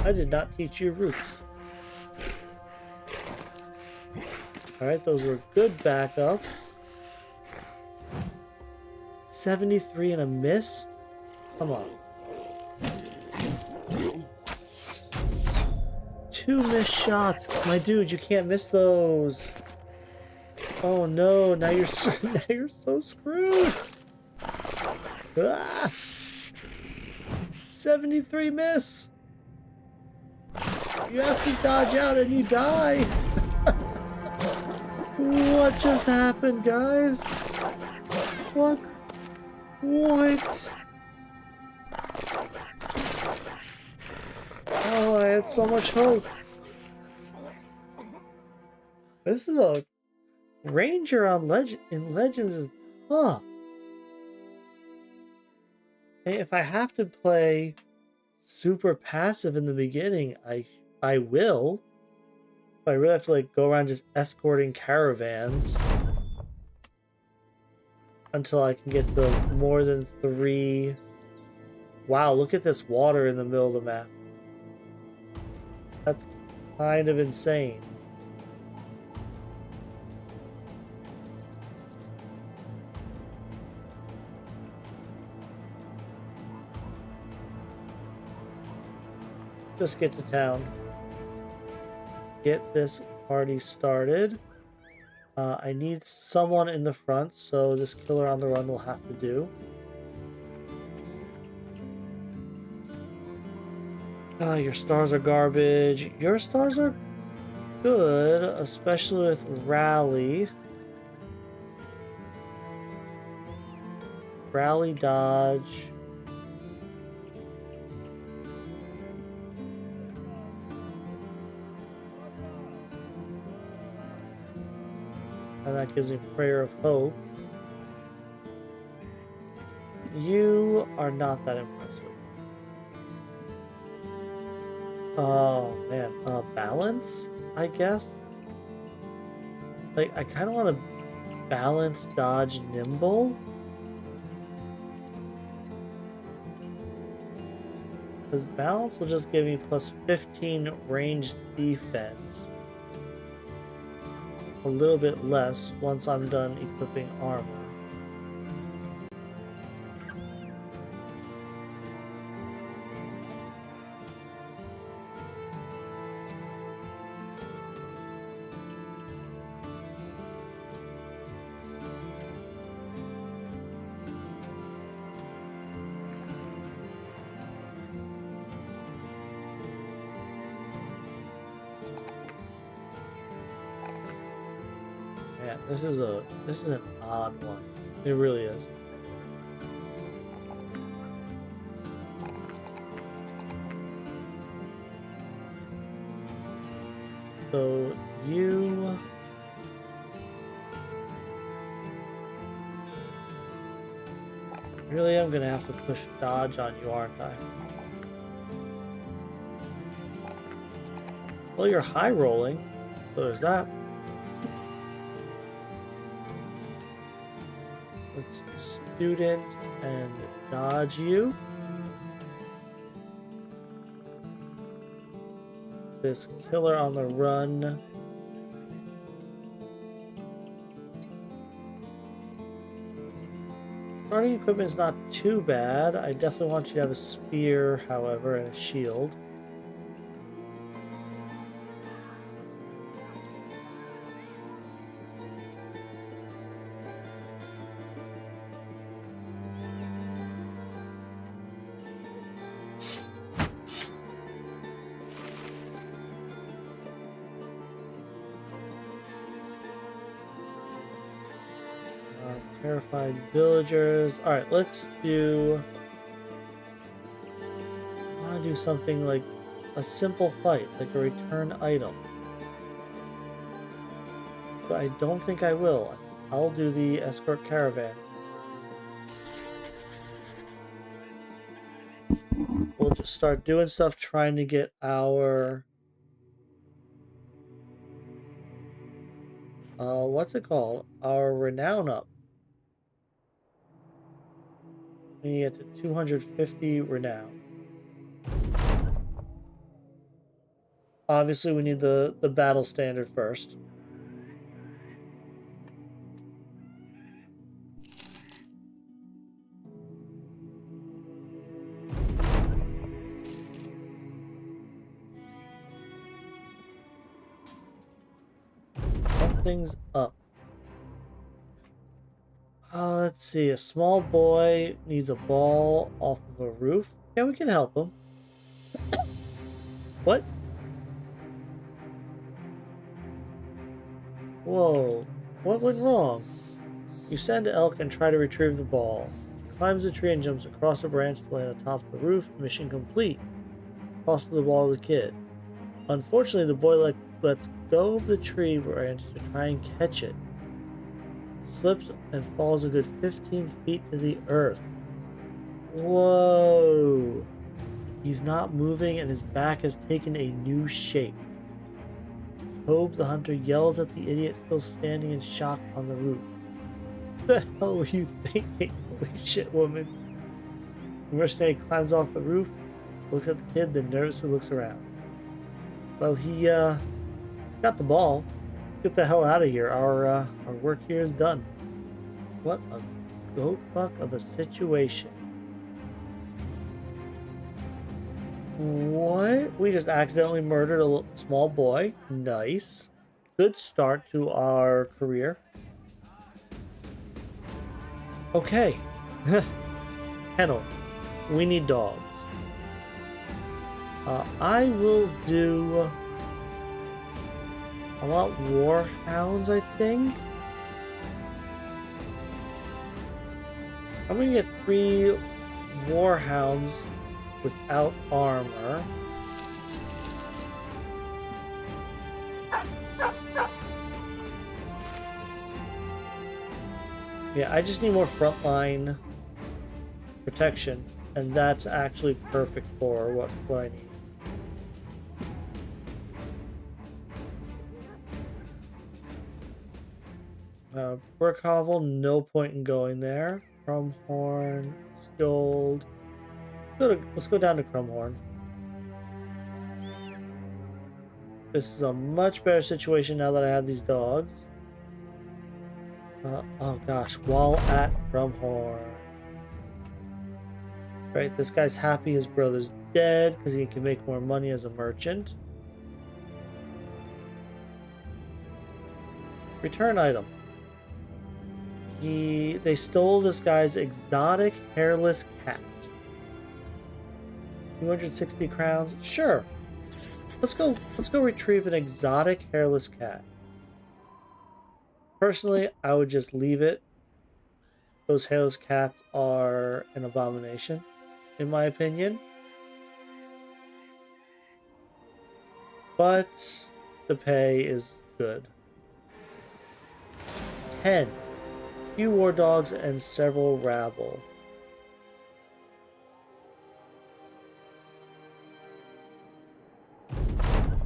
I did not teach you roots. Alright, those were good backups. 73 and a miss? Come on. 2 missed shots. My dude, you can't miss those. Oh no, now you're now you're so screwed. Ah! 73 miss. You have to dodge out and you die. What just happened, guys? What? What? Oh, I had so much hope. This is a ranger on in Legends is tough. If I have to play super passive in the beginning, I will. But I really have to like go around just escorting caravans until I can get the more than 3. Wow, look at this water in the middle of the map. That's kind of insane. Just get to town. Get this party started. I need someone in the front, so this killer on the run will have to do. Your stars are garbage. Your stars are good, especially with rally. Rally dodge. And that gives me prayer of hope. You are not that impressive. Oh man, balance, I guess. Like I kind of want to balance, dodge, nimble. Because balance will just give me plus 15 ranged defense. A little bit less once I'm done equipping armor. Yeah, this is an odd one. It really is. So you really am gonna have to push dodge on you, aren't I? Well, you're high rolling, so there's that. Let's student and dodge you. This killer on the run. Starting equipment is not too bad. I definitely want you to have a spear, however, and a shield. Terrified villagers. Alright, let's do... I want to do something like a simple fight, like a return item. But I don't think I will. I'll do the escort caravan. We'll just start doing stuff trying to get our... what's it called? Our renown up. We need to get to 250 renown. Obviously, we need the battle standard first. things up. Let's see. A small boy needs a ball off of a roof. Yeah, we can help him. What? Whoa. What went wrong? You send Elk and try to retrieve the ball. He climbs the tree and jumps across a branch to land atop the roof. Mission complete. Tosses the ball to the kid. Unfortunately, the boy lets go of the tree branch to try and catch it. Slips and falls a good 15 feet to the earth. Whoa! He's not moving and his back has taken a new shape. Tobe the hunter yells at the idiot still standing in shock on the roof. What the hell were you thinking? Holy shit, woman. The mercenary climbs off the roof, looks at the kid, then nervously looks around. Well, he got the ball. Get the hell out of here. Our work here is done. What a goat fuck of a situation. What? We just accidentally murdered a small boy. Nice. Good start to our career. Okay. Kennel. We need dogs. I will do... I want warhounds, I think. I'm gonna get 3 warhounds without armor. Yeah, I just need more frontline protection, and that's actually perfect for what I need. Brookhovel, no point in going there. Crumhorn, Skjold. Let's go down to Crumhorn. This is a much better situation now that I have these dogs. Oh gosh, while at Crumhorn. Right, this guy's happy his brother's dead because he can make more money as a merchant. Return item. They stole this guy's exotic hairless cat. 260 crowns? Sure. Let's go retrieve an exotic hairless cat. Personally, I would just leave it. Those hairless cats are an abomination, in my opinion. But the pay is good. 10. Few war dogs and several rabble.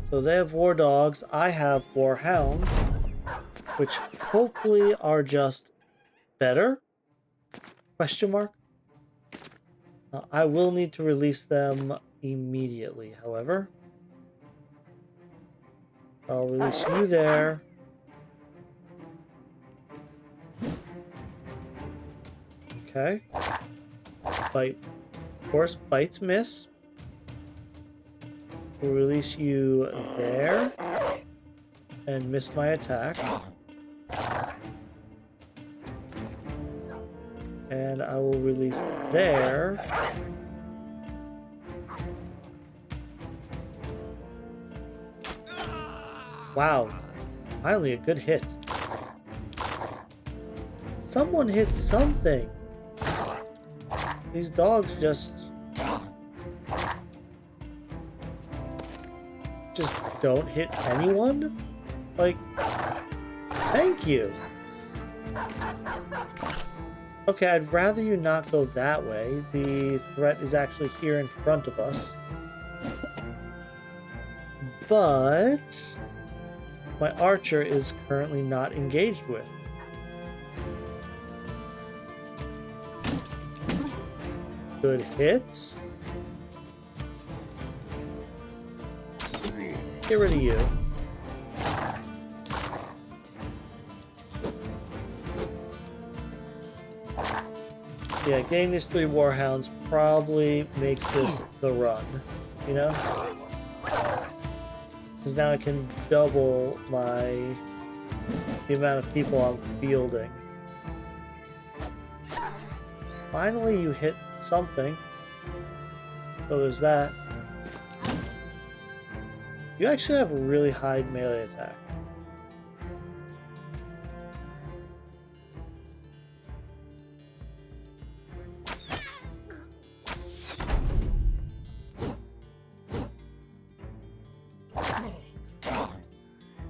So they have war dogs, I have war hounds, which hopefully are just better? Question mark? I will need to release them immediately, however. I'll release you there. Okay. Bite. Of course, bites miss. We'll release you there. And miss my attack. And I will release there. Wow. Finally a good hit. Someone hit something. These dogs just don't hit anyone? Like, thank you. Okay, I'd rather you not go that way. The threat is actually here in front of us. But my archer is currently not engaged with. Good hits. Get rid of you. Yeah, getting these 3 warhounds probably makes this the run, you know? Because now I can double my the amount of people I'm fielding. Finally, you hit something. So there's that. You actually have a really high melee attack.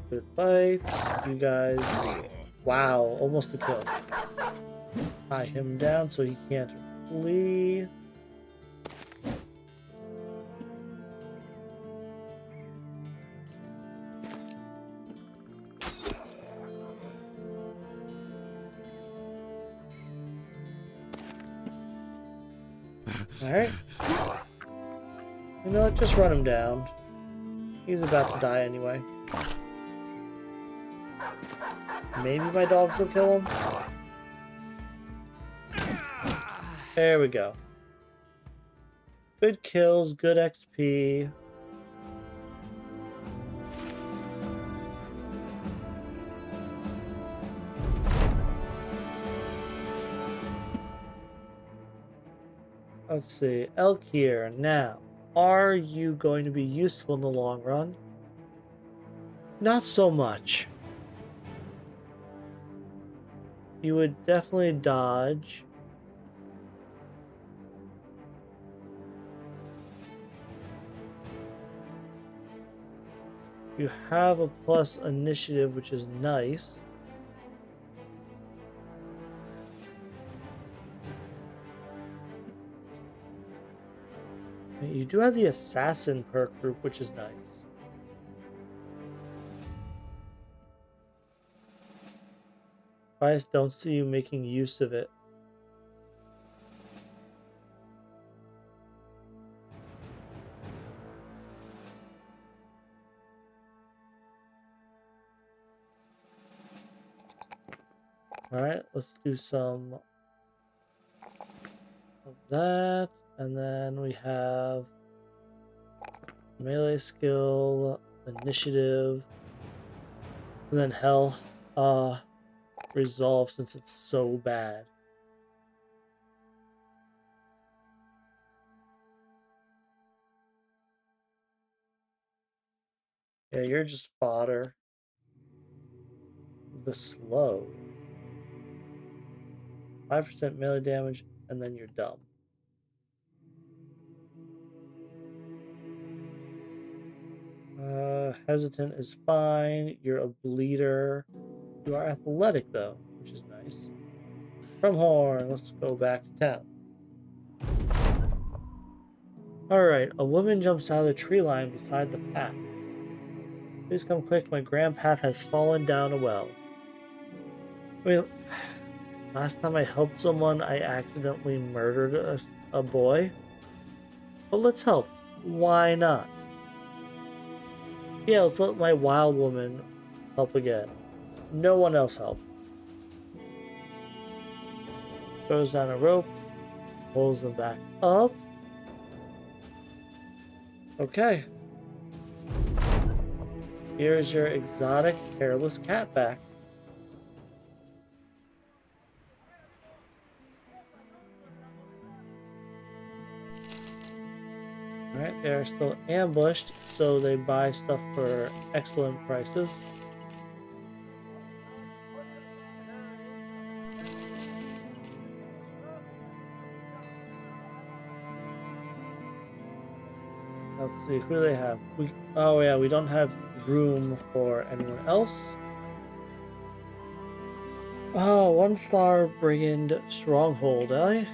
Good fights. You guys... Wow, almost a kill. Tie him down so he can't flee. Alright. You know what? Just run him down. He's about to die anyway. Maybe my dogs will kill him? There we go. Good kills, good XP. Let's see. Elk here. Now, are you going to be useful in the long run? Not so much. You would definitely dodge. You have a plus initiative, which is nice. You do have the assassin perk group, which is nice. I just don't see you making use of it. Alright, let's do some of that. And then we have melee skill, initiative, and then hell. Resolve since it's so bad. Yeah, you're just fodder. The slow. 5% melee damage, and then you're dumb. Hesitant is fine. You're a bleeder. You are athletic, though, which is nice. From Horn, let's go back to town. Alright, a woman jumps out of the tree line beside the path. Please come quick, my grandpath has fallen down a well. I mean, last time I helped someone, I accidentally murdered a boy. But let's help. Why not? Yeah, let's let my wild woman help again. No one else help. Throws down a rope, pulls them back up. Okay. Here's your exotic hairless cat back. Alright, they're still ambushed, so they buy stuff for excellent prices. Let's see, who do they have? Oh yeah, we don't have room for anyone else. Oh, 1-star brigand stronghold, eh?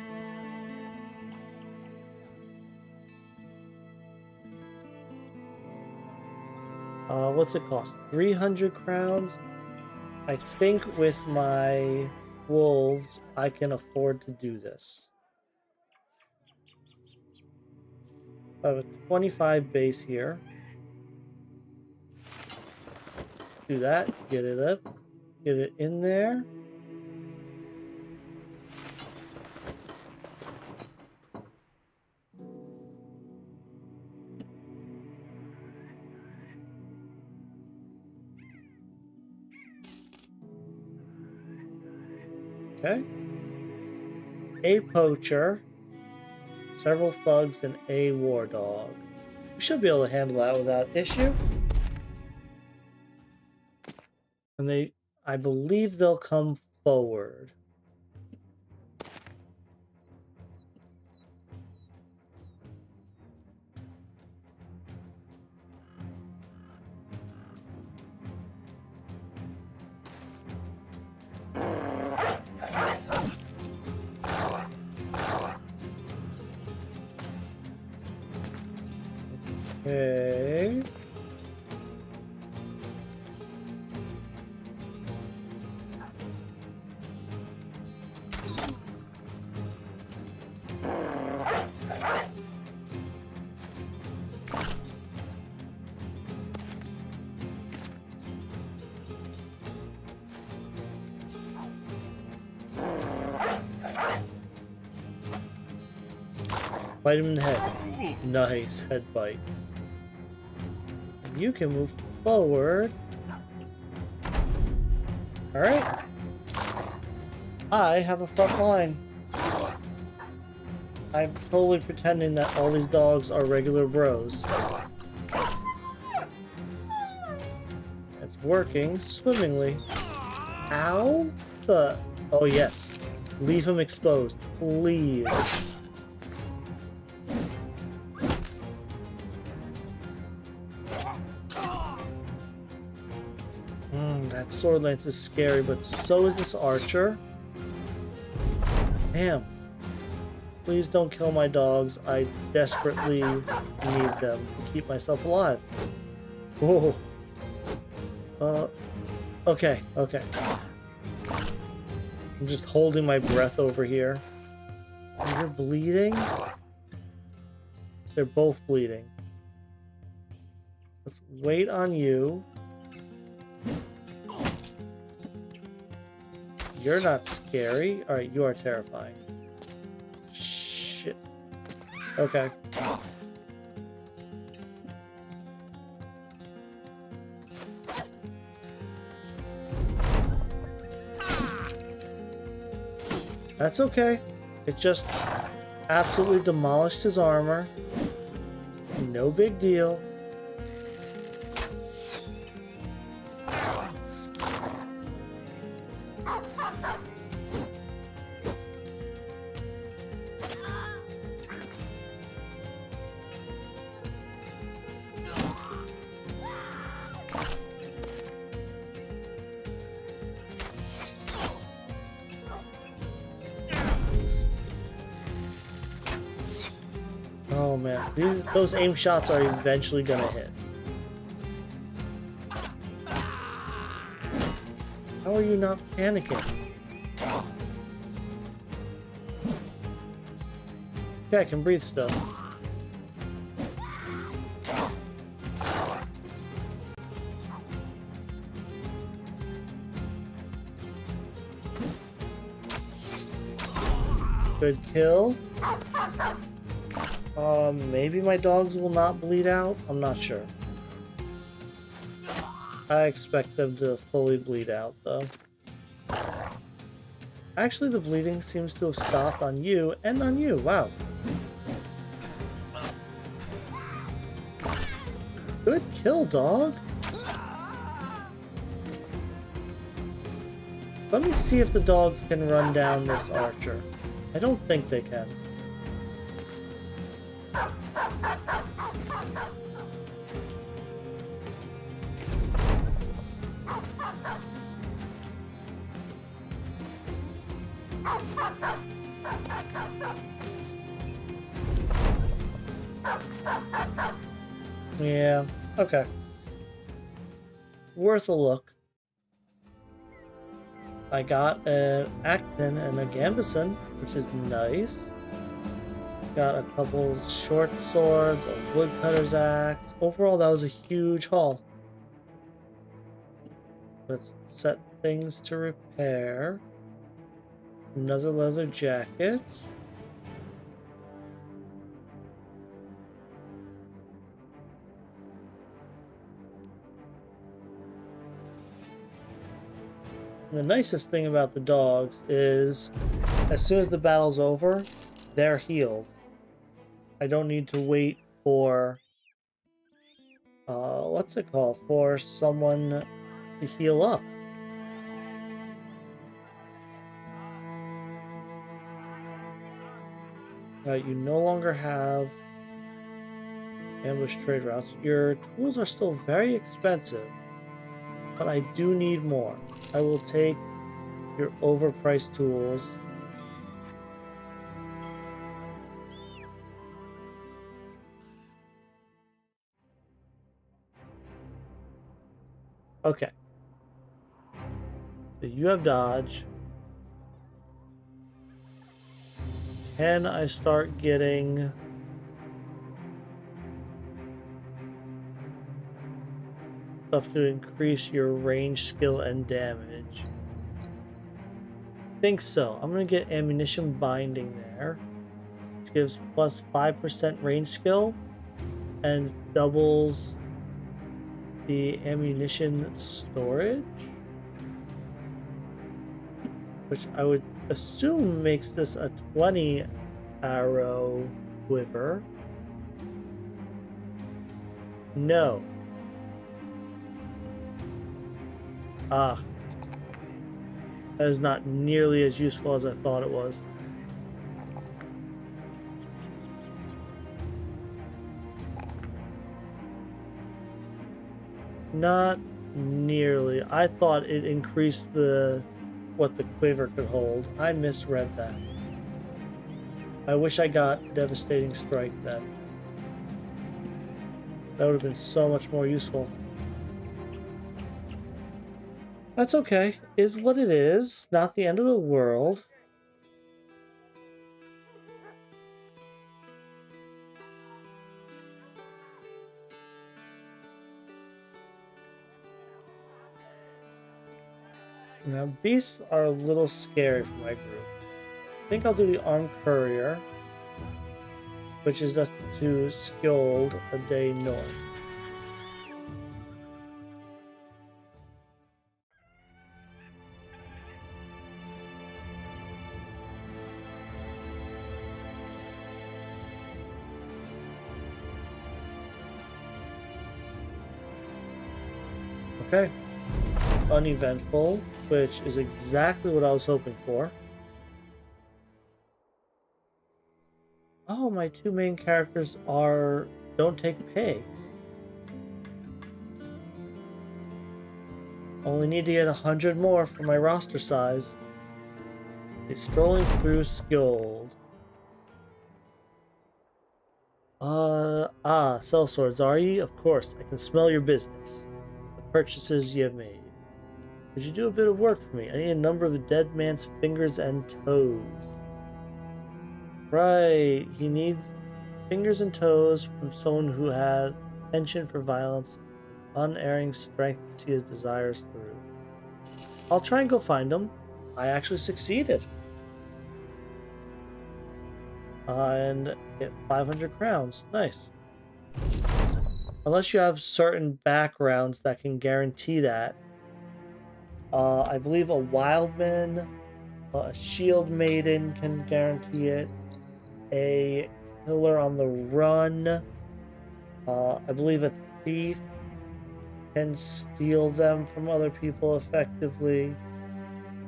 What's it cost? 300 crowns? I think with my wolves, I can afford to do this. I have a 25 base here. Do that, get it up, get it in there. Okay. A poacher, several thugs, and a war dog. We should be able to handle that without issue. And I believe they'll come forward. Okay. Bite him in the head. Nice head bite. You can move forward. Alright. I have a front line. I'm totally pretending that all these dogs are regular bros. It's working swimmingly. Ow? The... Oh yes. Leave him exposed, please. That sword lance is scary, but so is this archer. Damn. Please don't kill my dogs. I desperately need them to keep myself alive. Whoa. Okay. I'm just holding my breath over here. Oh, you're bleeding? They're both bleeding. Let's wait on you. You're not scary. Alright, you are terrifying. Shit. Okay. That's okay. It just absolutely demolished his armor. No big deal. Oh man, those aim shots are eventually gonna hit. How are you not panicking? Okay, I can breathe still. Good kill. Maybe my dogs will not bleed out? I'm not sure. I expect them to fully bleed out, though. Actually, the bleeding seems to have stopped on you and on you. Wow. Good kill, dog. Let me see if the dogs can run down this archer. I don't think they can. Yeah, okay. Worth a look. I got an Acton and a Gambison, which is nice. Got a couple short swords, a woodcutter's axe. Overall, that was a huge haul. Let's set things to repair. Another leather jacket. And the nicest thing about the dogs is as soon as the battle's over, they're healed. I don't need to wait for what's it called? For someone to heal up. You no longer have ambush trade routes. Your tools are still very expensive, but I do need more. I will take your overpriced tools. Okay. So you have dodge. Can I start getting stuff to increase your range, skill, and damage? I think so. I'm going to get ammunition binding there, which gives plus 5% range skill and doubles the ammunition storage, which I would assume makes this a 20 arrow quiver. No. Ah. That is not nearly as useful as I thought it was. Not nearly. I thought it increased what the quiver could hold. I misread that. I wish I got Devastating Strike then. That would have been so much more useful. That's okay. Is what it is. Not the end of the world. Now, beasts are a little scary for my group. I think I'll do the Armed Courier, which is just to Skjold a day north. Okay. Uneventful, which is exactly what I was hoping for. Oh, my two main characters don't take pay. Only need to get 100 more for my roster size. It's strolling through Skjold. Sell swords, are ye? Of course, I can smell your business. The purchases you have made. Could you do a bit of work for me? I need a number of the dead man's fingers and toes. Right, he needs fingers and toes from someone who had penchant for violence, unerring strength to see his desires through. I'll try and go find him. I actually succeeded. And get 500 crowns. Nice. Unless you have certain backgrounds that can guarantee that. I believe a Wildman, a Shield Maiden can guarantee it. A Killer on the Run. I believe a Thief can steal them from other people effectively.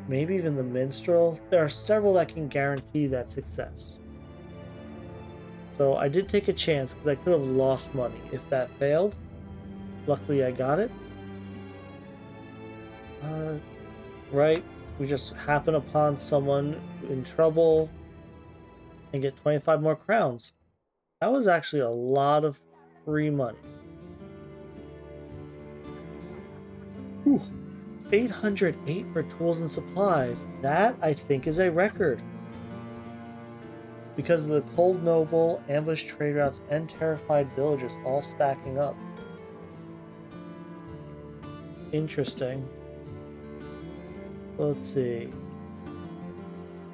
Maybe even the Minstrel. There are several that can guarantee that success. So I did take a chance because I could have lost money if that failed. Luckily I got it. Right, we just happen upon someone in trouble and get 25 more crowns. That was actually a lot of free money. Whew. 808 for tools and supplies. That, I think, is a record. Because of the Cold Noble, Ambush Trade Routes, and Terrified Villagers all stacking up. Interesting. Let's see.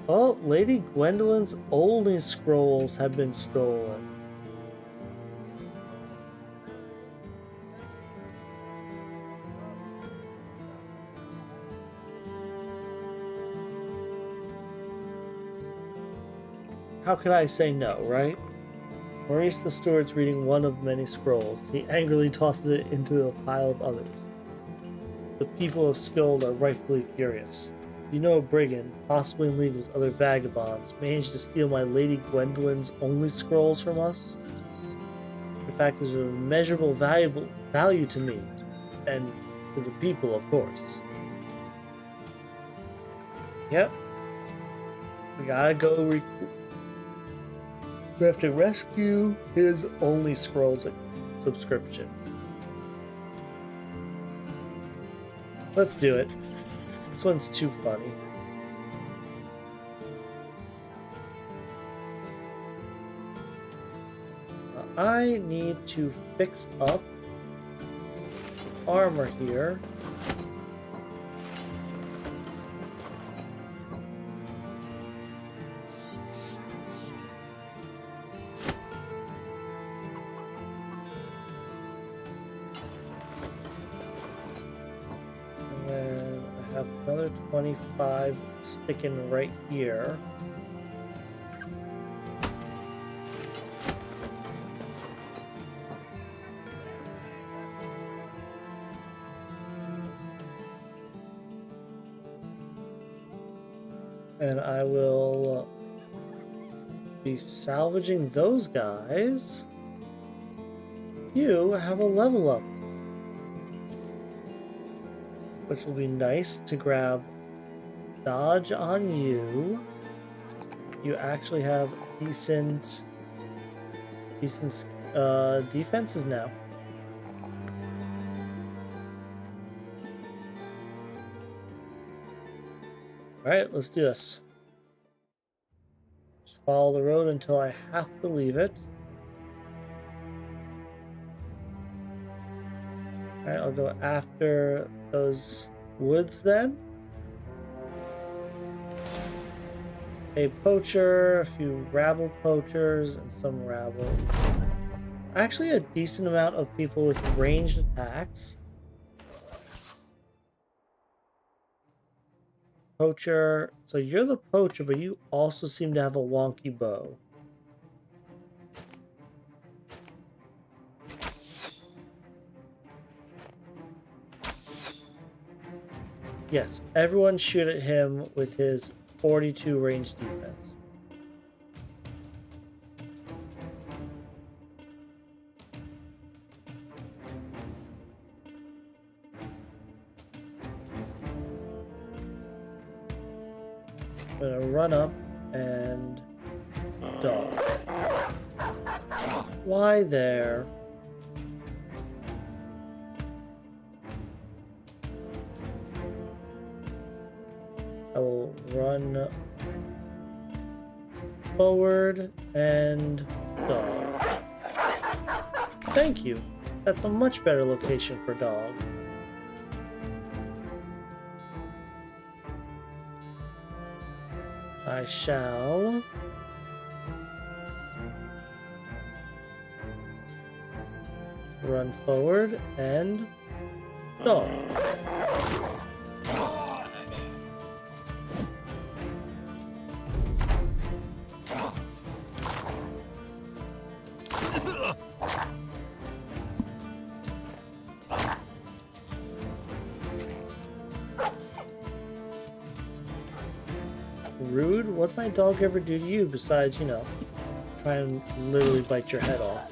Oh, Lady Gwendolyn's only scrolls have been stolen. How could I say no, right? Maurice the steward's reading one of many scrolls. He angrily tosses it into a pile of others. The people of Skjold are rightfully furious. You know a brigand, possibly in league with other vagabonds, managed to steal my Lady Gwendolyn's only scrolls from us? The fact is of immeasurable value to me, and to the people, of course. Yep. We gotta go we have to rescue his only scrolls subscription. Let's do it. This one's too funny. I need to fix up armor here. And then I have another 25 sticking right here. And I will be salvaging those guys. You have a level up, which will be nice to grab dodge on you. You actually have decent defenses now. Alright, let's do this. Just follow the road until I have to leave it. Alright, I'll go after those woods then. A poacher, a few rabble poachers, and some rabble. Actually, a decent amount of people with ranged attacks. Poacher. So you're the poacher, but you also seem to have a wonky bow. Yes, everyone shoot at him with his 42 range defense. I'm gonna run up and dog. Why there? I will run forward and dog. Thank you. That's a much better location for dog. I shall run forward and dog. Rude? What'd my dog ever do to you besides, you know, try and literally bite your head off?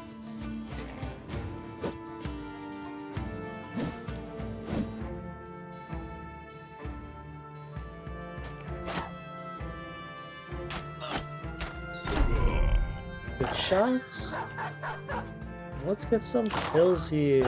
Good shots. Let's get some kills here.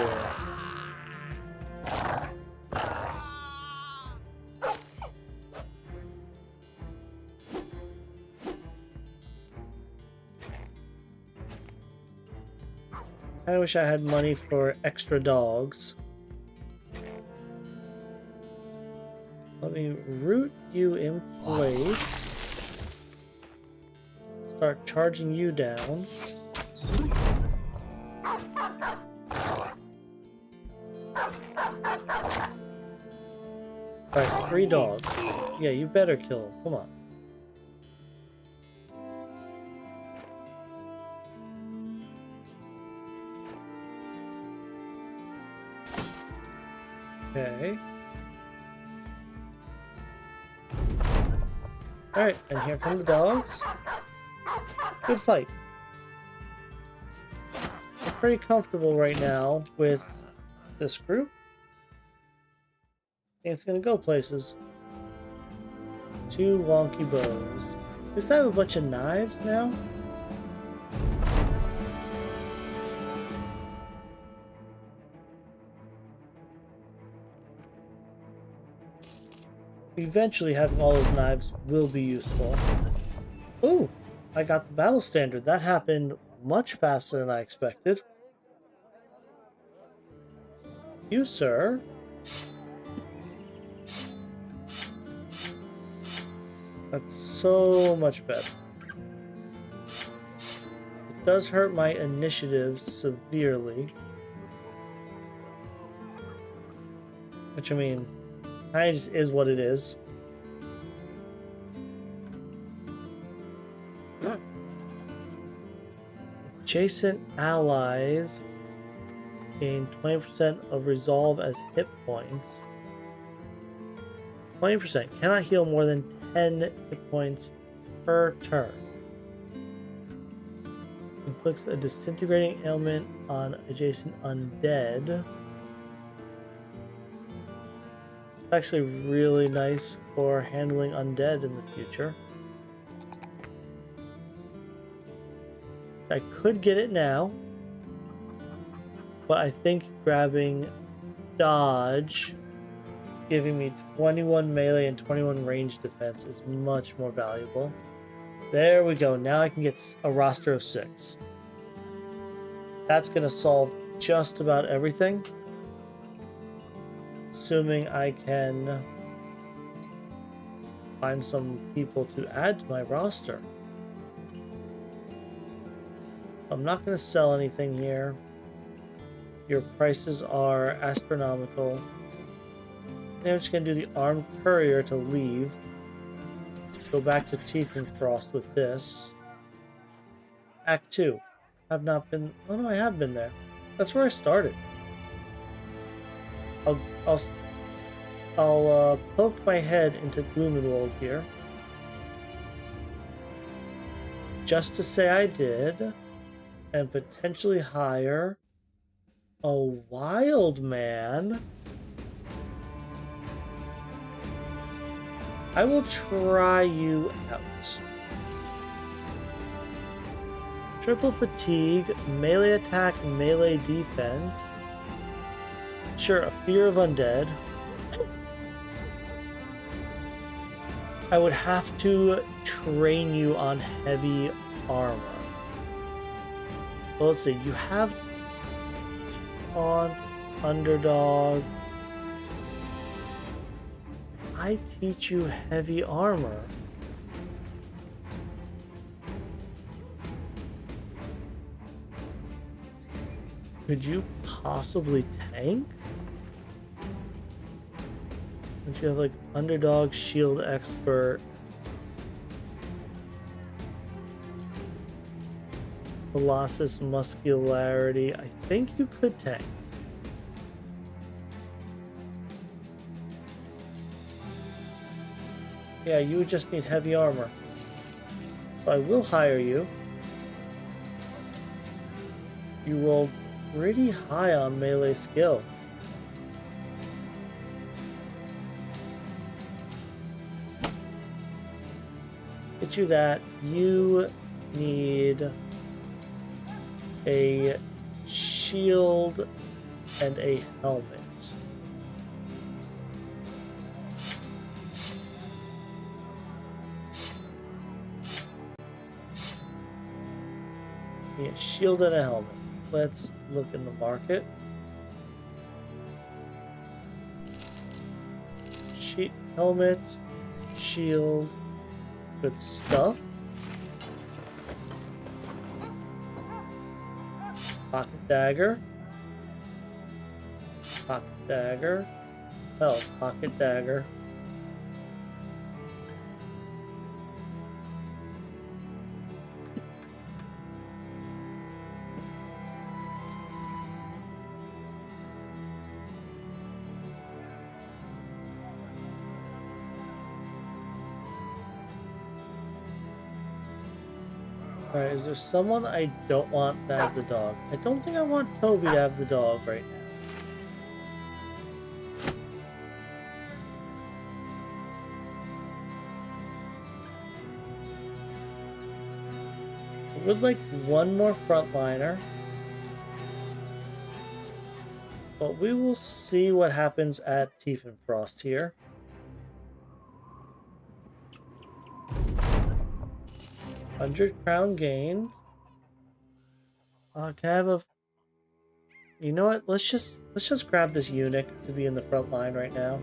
I wish I had money for extra dogs. Let me root you in place. Start charging you down. Alright, 3 dogs. Yeah, you better kill him. Come on. Okay. Alright, and here come the dogs. Good fight. I'm pretty comfortable right now with this group. I think it's gonna go places. 2 wonky bows. At least I have a bunch of knives now. Eventually having all those knives will be useful. Ooh, I got the battle standard. That happened much faster than I expected. You, sir. That's so much better. It does hurt my initiative severely. Which, I mean, kind of just is what it is. Adjacent allies gain 20% of resolve as hit points. 20%. Cannot heal more than 10 hit points per turn. Inflicts a disintegrating ailment on adjacent undead. It's actually really nice for handling undead in the future. I could get it now, but I think grabbing dodge, giving me 21 melee and 21 range defense is much more valuable. There we go. Now I can get a roster of 6. That's going to solve just about everything. Assuming I can find some people to add to my roster. I'm not going to sell anything here. Your prices are astronomical. I'm just going to do the armed courier to leave. Go back to Tiefenfrost with this. Act 2. I've not been... Oh no, I have been there. That's where I started. I'll poke my head into Gloomenwold here. Just to say I did. And potentially hire a wild man. I will try you out. Triple fatigue, melee attack, melee defense. Sure, a fear of undead. I would have to train you on heavy armor. Well, let's see, you have taunt, underdog. I teach you heavy armor. Could you possibly tank? Since you have like underdog, shield expert. Colossus muscularity. I think you could tank. Yeah, you would just need heavy armor. So I will hire you. You rolled pretty high on melee skill. Get you that. You need a shield and a helmet. Yeah, shield and a helmet. Let's look in the market. Helmet, shield, good stuff. Pocket dagger. Pocket dagger. Oh, pocket dagger. Alright, is there someone I don't want to have the dog? I don't think I want Toby to have the dog right now. I would like one more frontliner. But we will see what happens at Tiefenfrost here. 100 crown gained. Can I have a... You know what? Let's just grab this eunuch to be in the front line right now.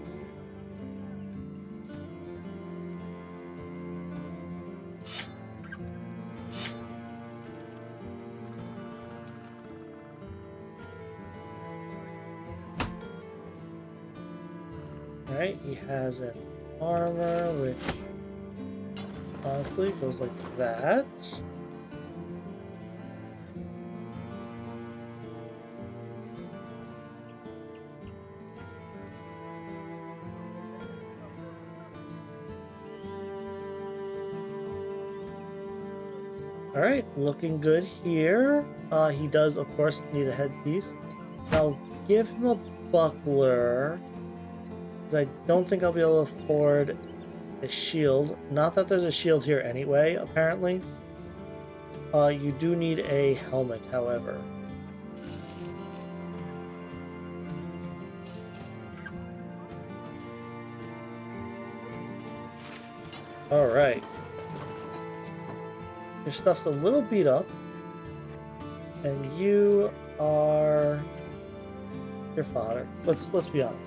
Alright, he has an armor, which honestly goes like that. Alright, looking good here. He does, of course, need a headpiece. I'll give him a buckler, because I don't think I'll be able to afford a shield. Not that there's a shield here anyway, apparently. You do need a helmet, however. Alright. Your stuff's a little beat up. And you are your fodder. Let's be honest.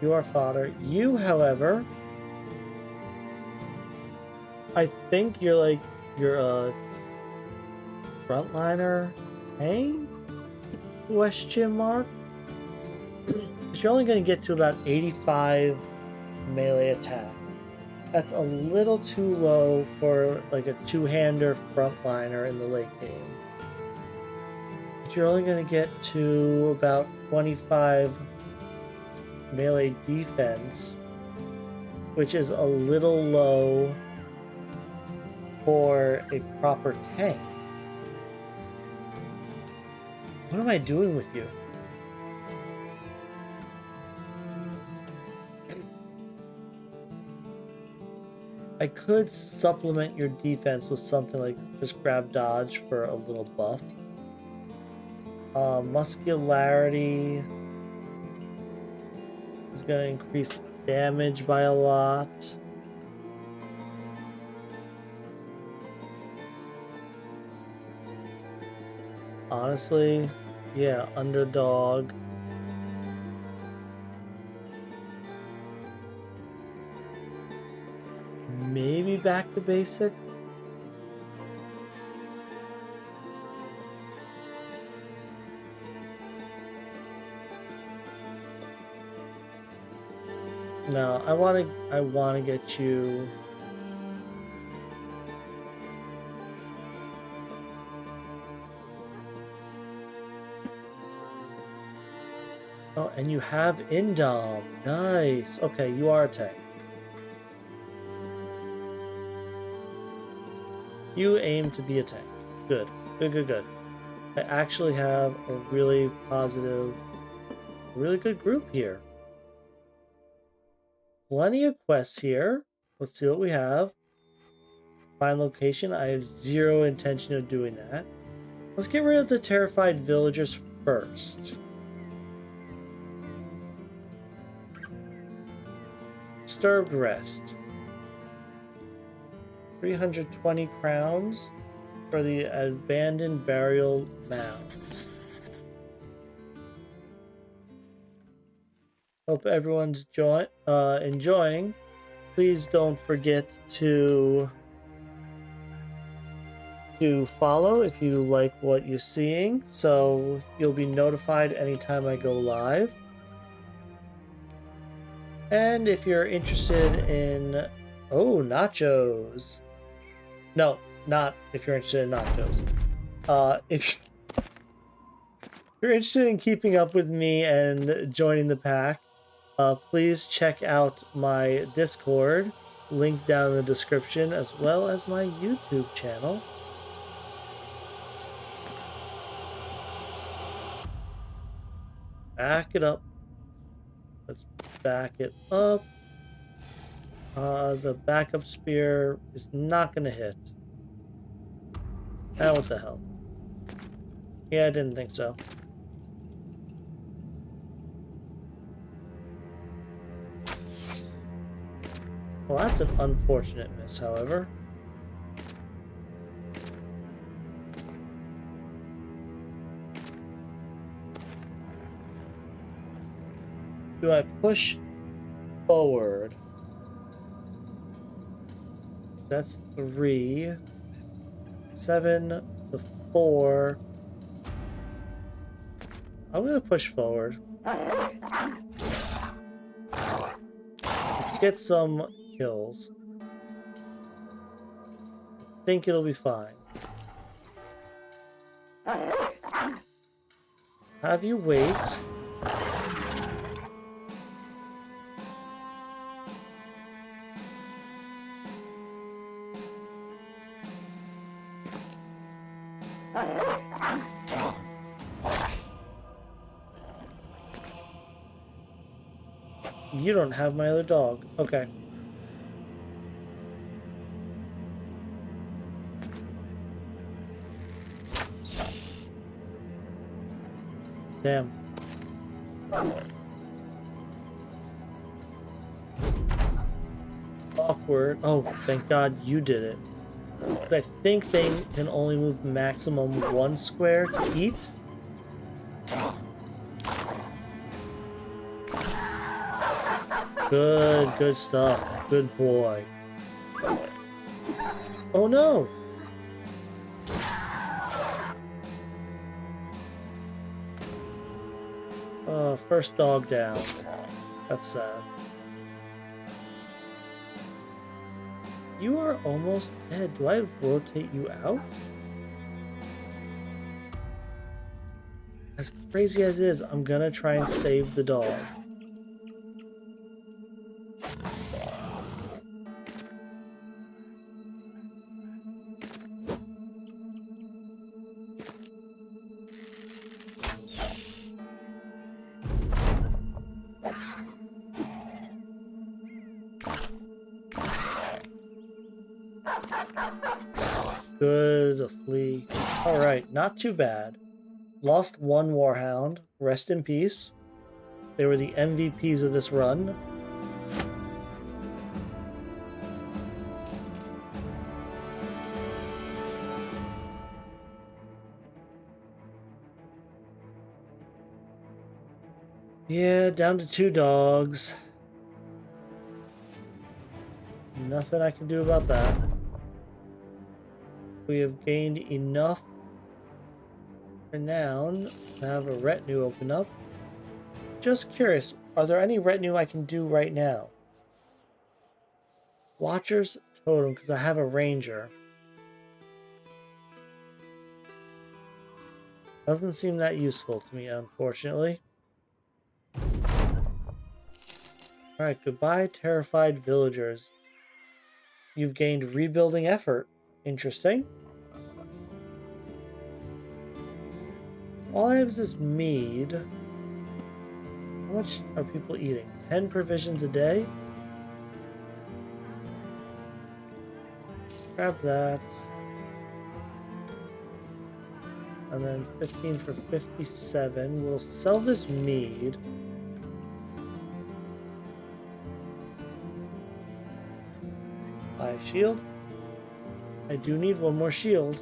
You are fodder. You, however, I think you're a frontliner tank? Question mark? Because you're only going to get to about 85 melee attack. That's a little too low for like a two-hander frontliner in the late game. But you're only going to get to about 25 melee defense, which is a little low for a proper tank. What am I doing with you? I could supplement your defense with something like just grab dodge for a little buff. Muscularity is going to increase damage by a lot. Honestly, yeah, underdog. Maybe back to basics. No, I want to get you. Oh, and you have Indom. Nice. Okay, you are a tank. You aim to be a tank. Good. Good, good, good. I actually have a really positive, really good group here. Plenty of quests here. Let's see what we have. Find location. I have zero intention of doing that. Let's get rid of the terrified villagers first. Disturbed rest. 320 crowns for the abandoned burial mounds. Hope everyone's enjoying. Please don't forget to follow if you like what you're seeing, so you'll be notified anytime I go live. And if you're interested in nachos. No, not if you're interested in nachos. If you're interested in keeping up with me and joining the pack, please check out my Discord. link down in the description, as well as my YouTube channel. Back it up. Let's back it up. The backup spear is not going to hit. Ah, what the hell? Yeah, I didn't think so. Well, that's an unfortunate miss, however. Do I push forward? That's 3. 7 to 4. I'm going to push forward. Let's get some kills. I think it'll be fine. Have you wait. You don't have my other dog. Okay. Damn. Awkward. Oh, thank God you did it. I think they can only move maximum 1 square to eat. Good stuff. Good boy. Oh no! First dog down. That's sad. You are almost dead. Do I rotate you out? As crazy as it is, I'm gonna try and save the dog. Good, a flea. Alright, not too bad. Lost 1 warhound. Rest in peace. They were the MVPs of this run. Yeah, down to 2 dogs. Nothing I can do about that. We have gained enough renown to have a retinue open up. Just curious, are there any retinue I can do right now? Watcher's Totem, because I have a ranger. Doesn't seem that useful to me, unfortunately. Alright, goodbye, terrified villagers. You've gained rebuilding effort. Interesting. All I have is this mead. How much are people eating? 10 provisions a day? Grab that. And then 15 for 57. We'll sell this mead. Buy a shield. I do need 1 more shield.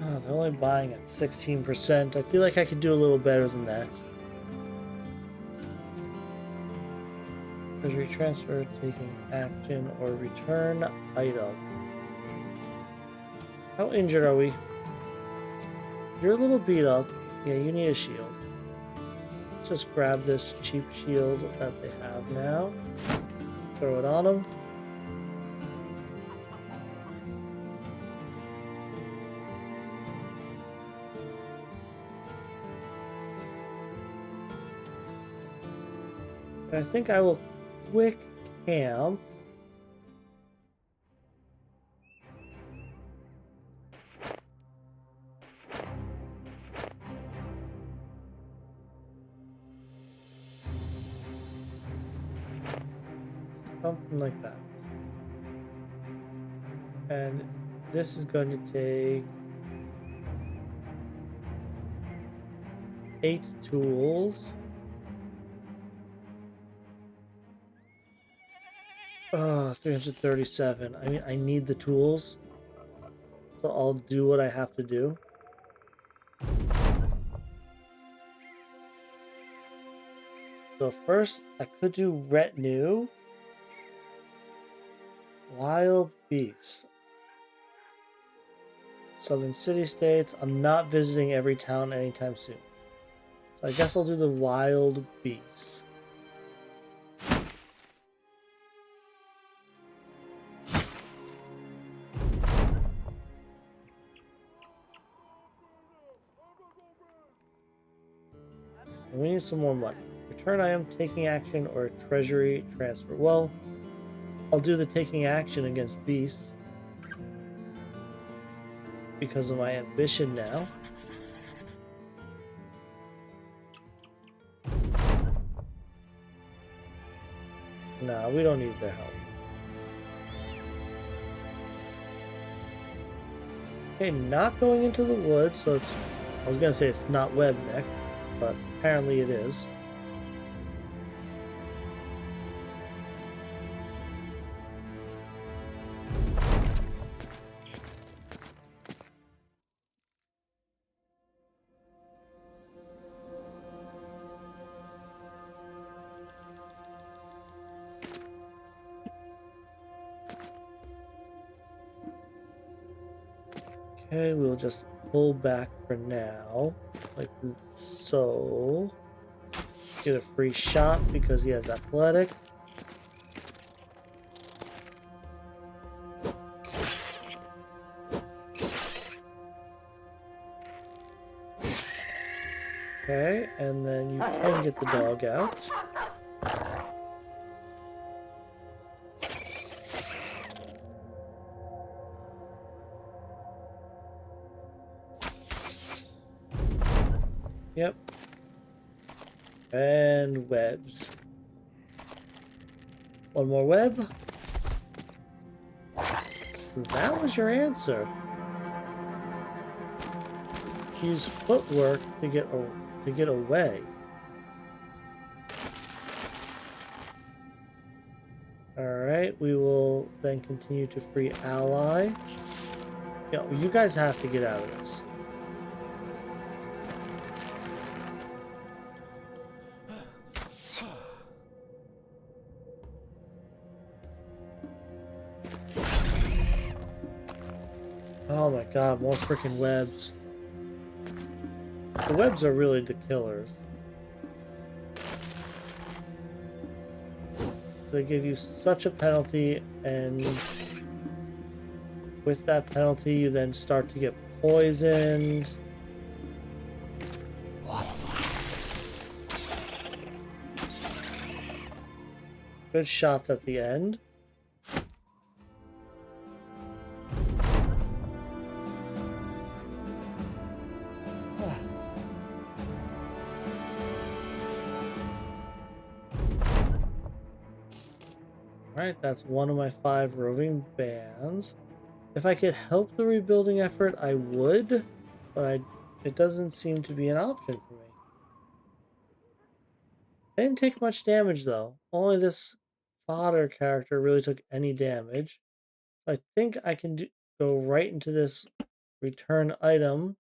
Oh, they're only buying at 16%. I feel like I could do a little better than that. Treasury transfer, taking action, or return item. How injured are we? You're a little beat up. Yeah, you need a shield. Let's just grab this cheap shield that they have now. Throw it on them. And I think I will quick camp. Something like that. And this is going to take 8 tools. Oh, 337. I mean, I need the tools. So I'll do what I have to do. So first, I could do retinue. Wild beasts. Southern city-states. I'm not visiting every town anytime soon. So I guess I'll do the wild beasts. And we need some more money. Return item, taking action, or a treasury transfer. Well, I'll do the taking action against beasts. Because of my ambition now. Nah, we don't need their help. Okay, not going into the woods, so it's... I was gonna say it's not Webneck, but apparently it is. Okay, we'll just pull back for now, like so. Get a free shot because he has athletic. Okay, and then you can get the dog out. Yep. And webs. One more web. That was your answer. Use footwork to get away. Alright, we will then continue to free ally. Yeah, you guys have to get out of this. Oh my god, more freaking webs. The webs are really the killers. They give you such a penalty, and with that penalty you then start to get poisoned. Good shots at the end. Alright, that's one of my 5 roving bands. If I could help the rebuilding effort, I would, but it doesn't seem to be an option for me. I didn't take much damage, though. Only this fodder character really took any damage. I think I can go right into this return item.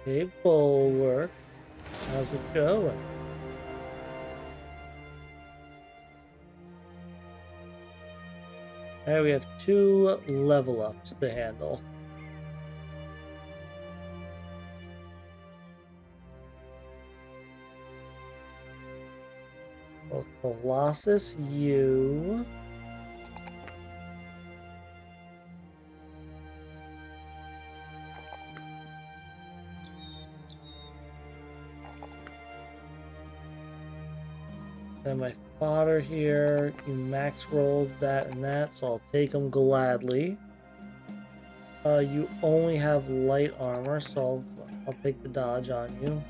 Okay, bulwark. How's it going? Alright, we have 2 level ups to handle. Well, Colossus, you. Then my fodder here, you max rolled that and that, so I'll take them gladly. You only have light armor, so I'll take the dodge on you.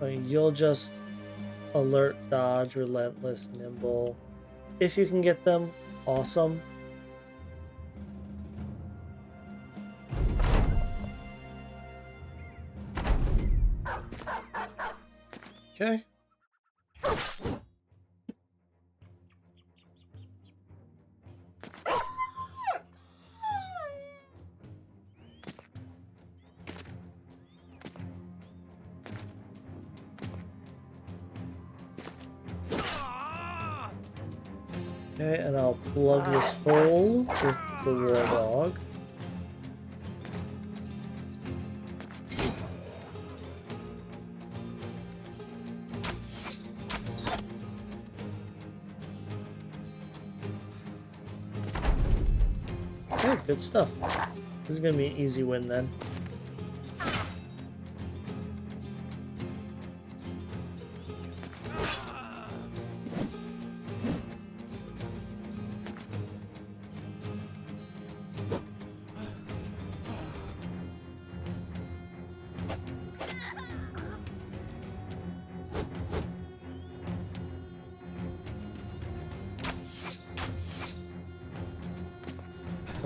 I mean, you'll just alert, dodge, relentless, nimble. If you can get them, awesome. Okay. Okay, and I'll plug this hole with the war dog. Okay, good stuff. This is gonna be an easy win then.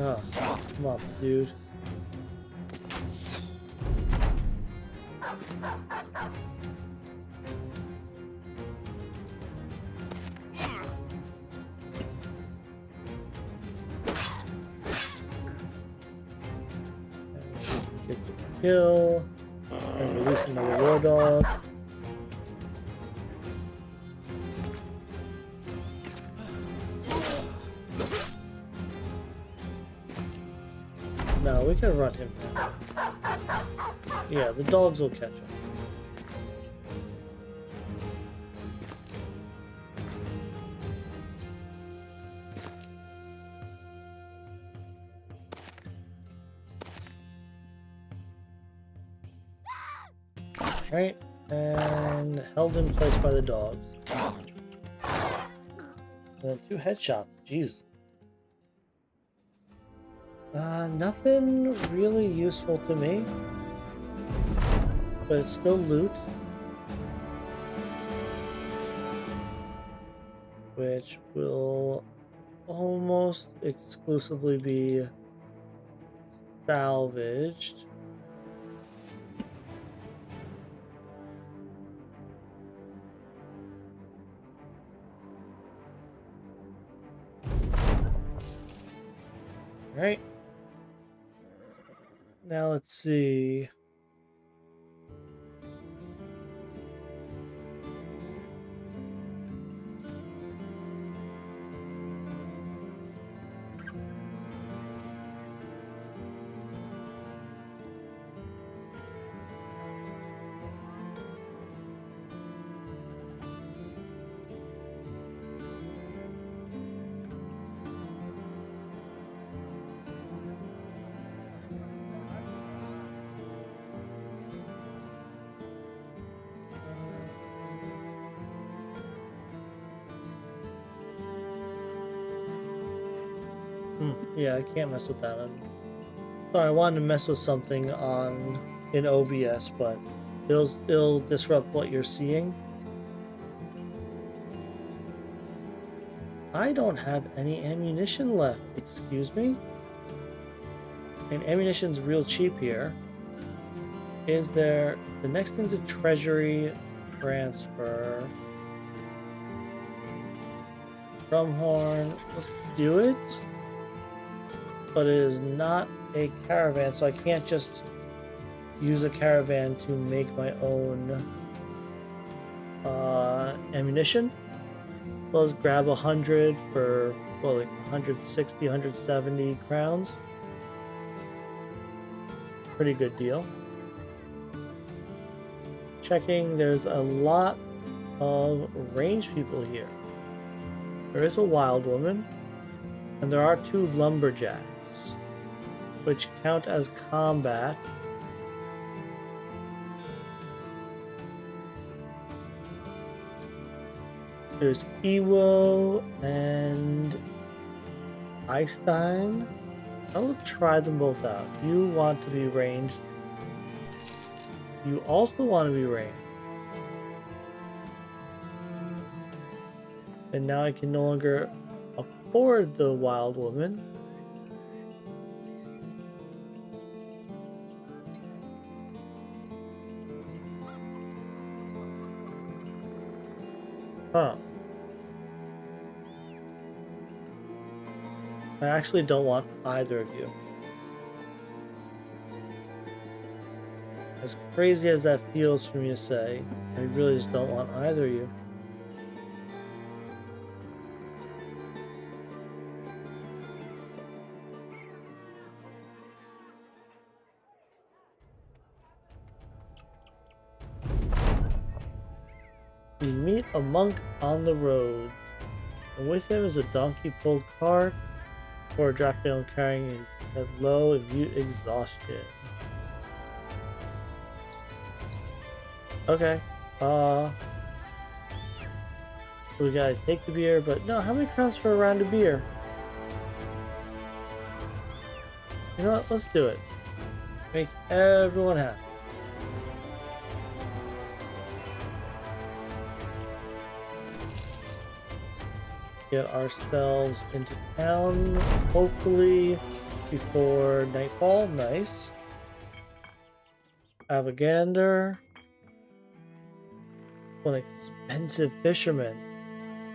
Oh, come on, dude. Get the kill. And release another war dog. No, we can run him down. Yeah, the dogs will catch him. Alright, and held in place by the dogs. And then 2 headshots, jeez. Nothing really useful to me. But it's still loot. Which will almost exclusively be salvaged. Alright. Now let's see. Yeah, I can't mess with that. Sorry, I wanted to mess with something in OBS, but it'll disrupt what you're seeing. I don't have any ammunition left. Excuse me? And ammunition's real cheap here. Is there... The next thing's a treasury transfer. Drumhorn. Let's do it. but it is not a caravan, so I can't just use a caravan to make my own ammunition. So let's grab 100 for, well, like 160, 170 crowns. Pretty good deal. Checking, there's a lot of ranged people here. There is a wild woman, and there are 2 lumberjacks, which count as combat. There's Ewo and Einstein. I will try them both out. You want to be ranged. You also want to be ranged. And now I can no longer afford the wild woman. Huh. I actually don't want either of you. As crazy as that feels for me to say, I really just don't want either of you. We meet a monk on the roads, and with him is a donkey-pulled cart for a Dracula carrying his head low in mute exhaustion. Okay, we gotta take the beer, but no, how many crowns for a round of beer? You know what, let's do it. Make everyone happy. Get ourselves into town, hopefully before nightfall. Nice. Avagander. What an expensive fisherman.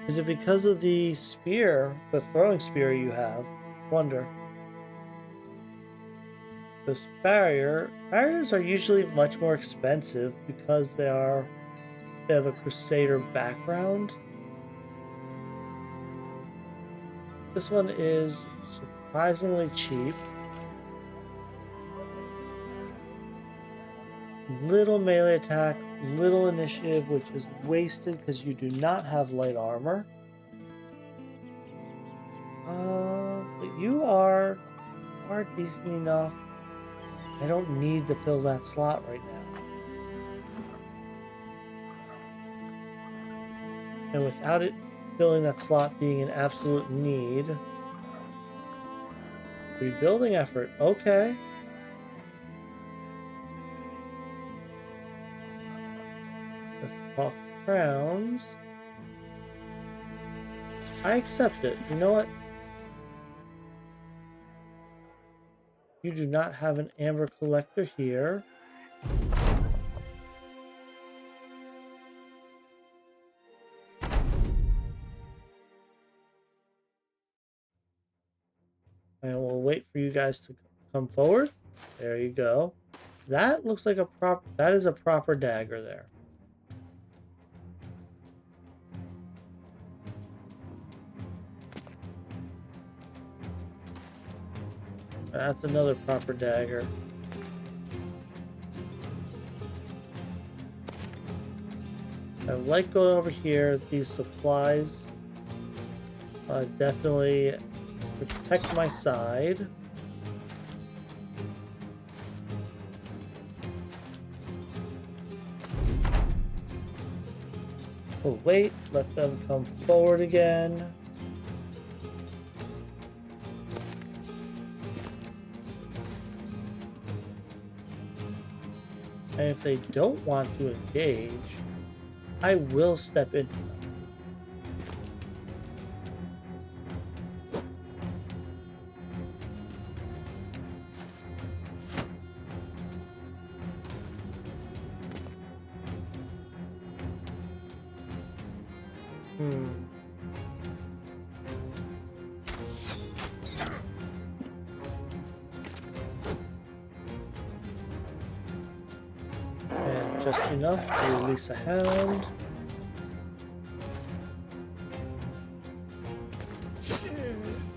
Is it because of the spear, the throwing spear you have? Wonder. This barriers are usually much more expensive because they have a crusader background. This one is surprisingly cheap. Little melee attack, little initiative, which is wasted because you do not have light armor. But you are decent enough. I don't need to fill that slot right now. And without it filling that slot being an absolute need. Rebuilding effort, okay. Let's talk crowns. I accept it. You know what? You do not have an amber collector here. And we'll wait for you guys to come forward. There you go. That looks like that is a proper dagger there. That's another proper dagger. I like going over here. These supplies definitely protect my side. We'll wait, let them come forward again. And if they don't want to engage, I will step into them. just enough to release a hound.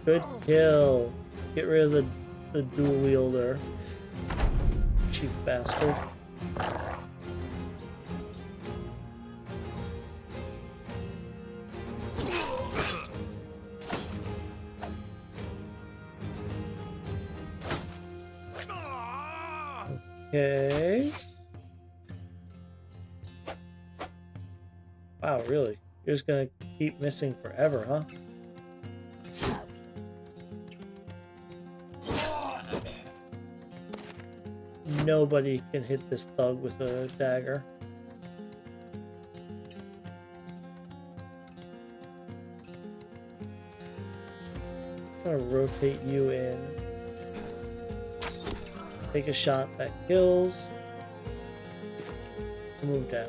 Good kill. Get rid of the dual wielder. Cheap bastard. Okay. Wow, really? You're just gonna keep missing forever, huh? Nobody can hit this thug with a dagger. I'm gonna rotate you in. Take a shot that kills. Move down.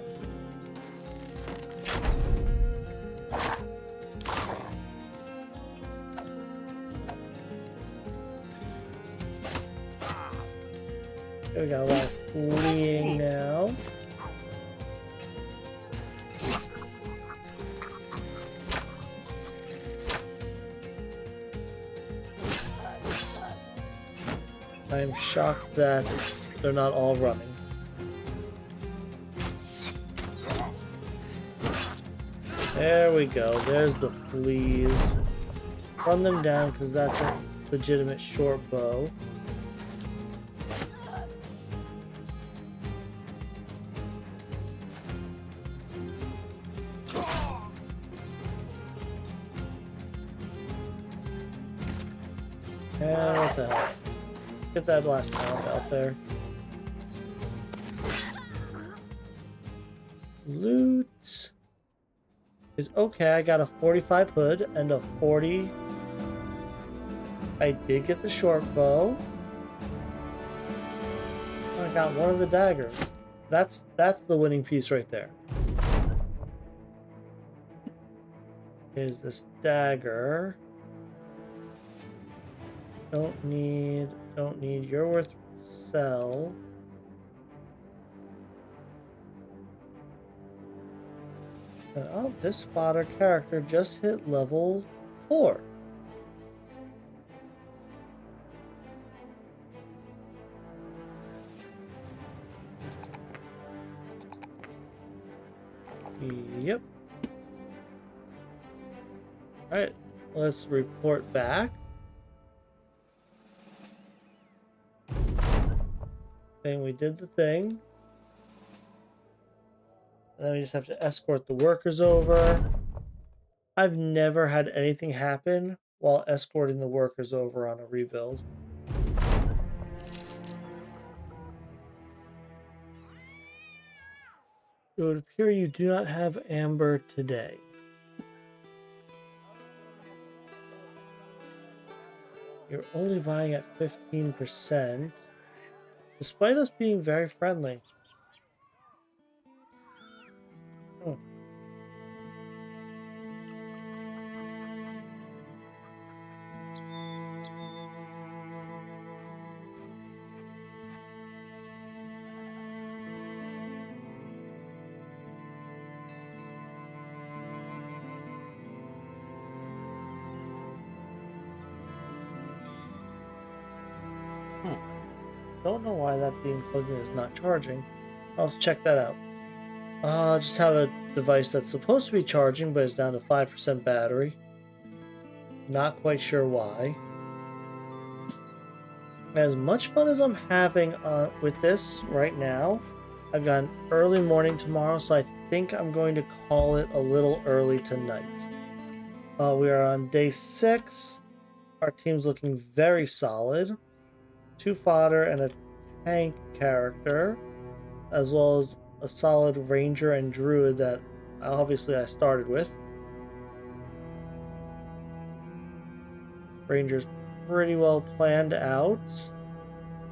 We got a lot of fleeing now. I'm shocked that they're not all running. There we go. There's the fleas. Run them down because that's a legitimate short bow. And what the hell? Get that last hound out there. Loot is okay. I got a 45 hood and a 40. I did get the short bow. I got one of the daggers. That's the winning piece right there. Is this dagger? Don't need. You're worth sell. Oh, this fodder character just hit level 4. Yep. Alright, let's report back. Saying we did the thing. And then we just have to escort the workers over. I've never had anything happen while escorting the workers over on a rebuild. It would appear you do not have amber today. You're only buying at 15%, despite us being very friendly. Oh. Don't know why that being plugged in is not charging. I'll check that out. Just have a device that's supposed to be charging, but is down to 5% battery. Not quite sure why. As much fun as I'm having with this right now, I've got an early morning tomorrow, so I think I'm going to call it a little early tonight. We are on day 6. Our team's looking very solid. 2 fodder and a tank character, as well as a solid ranger and druid that obviously I started with. Ranger's pretty well planned out.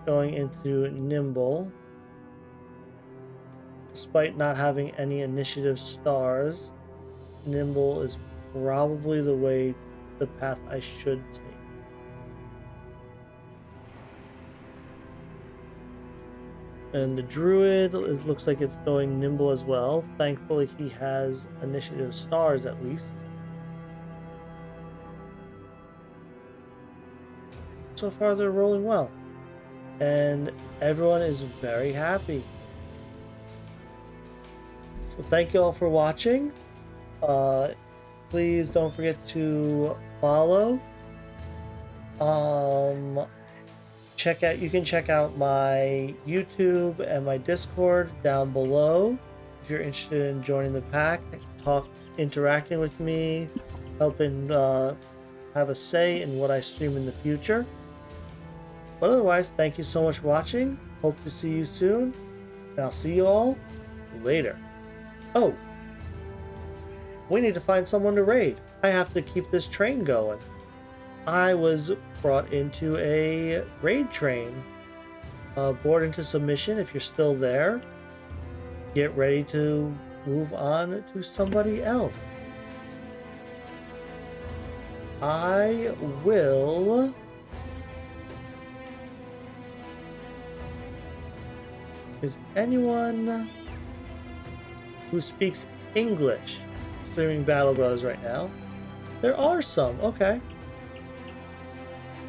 Going into nimble. Despite not having any initiative stars, nimble is probably the path I should take. . 。 . . 。. . . . . . . . . . . . . . . . . . . . . . . . . . . . . . . . . . . . . . . . . . . . . . . . . . . . . . . And the druid looks like it's going nimble as well. Thankfully, he has initiative stars at least. So far, they're rolling well. And everyone is very happy. So thank you all for watching. Please don't forget to follow. You can check out my YouTube and my Discord down below if you're interested in joining the pack, interacting with me, helping have a say in what I stream in the future. But otherwise, thank you so much for watching. Hope to see you soon, and I'll see you all later. Oh, we need to find someone to raid. I have to keep this train going. I was brought into a raid train. Board into submission if you're still there. Get ready to move on to somebody else. I will... Is anyone who speaks English streaming Battle Brothers right now? There are some, okay.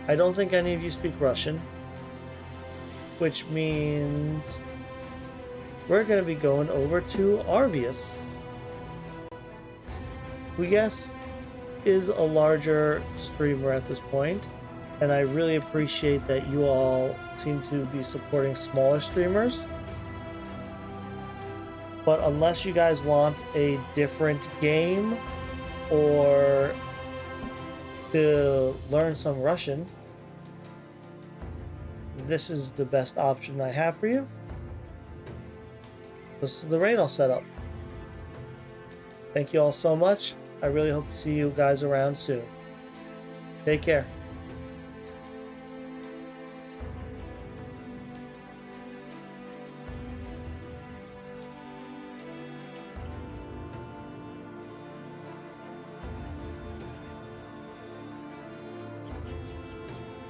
I don't think any of you speak Russian, which means we're going to be going over to Arvius, who yes is a larger streamer at this point, and I really appreciate that you all seem to be supporting smaller streamers. But unless you guys want a different game or to learn some Russian, this is the best option I have for you. This is the raid I'll set up. Thank you all so much. I really hope to see you guys around soon. Take care.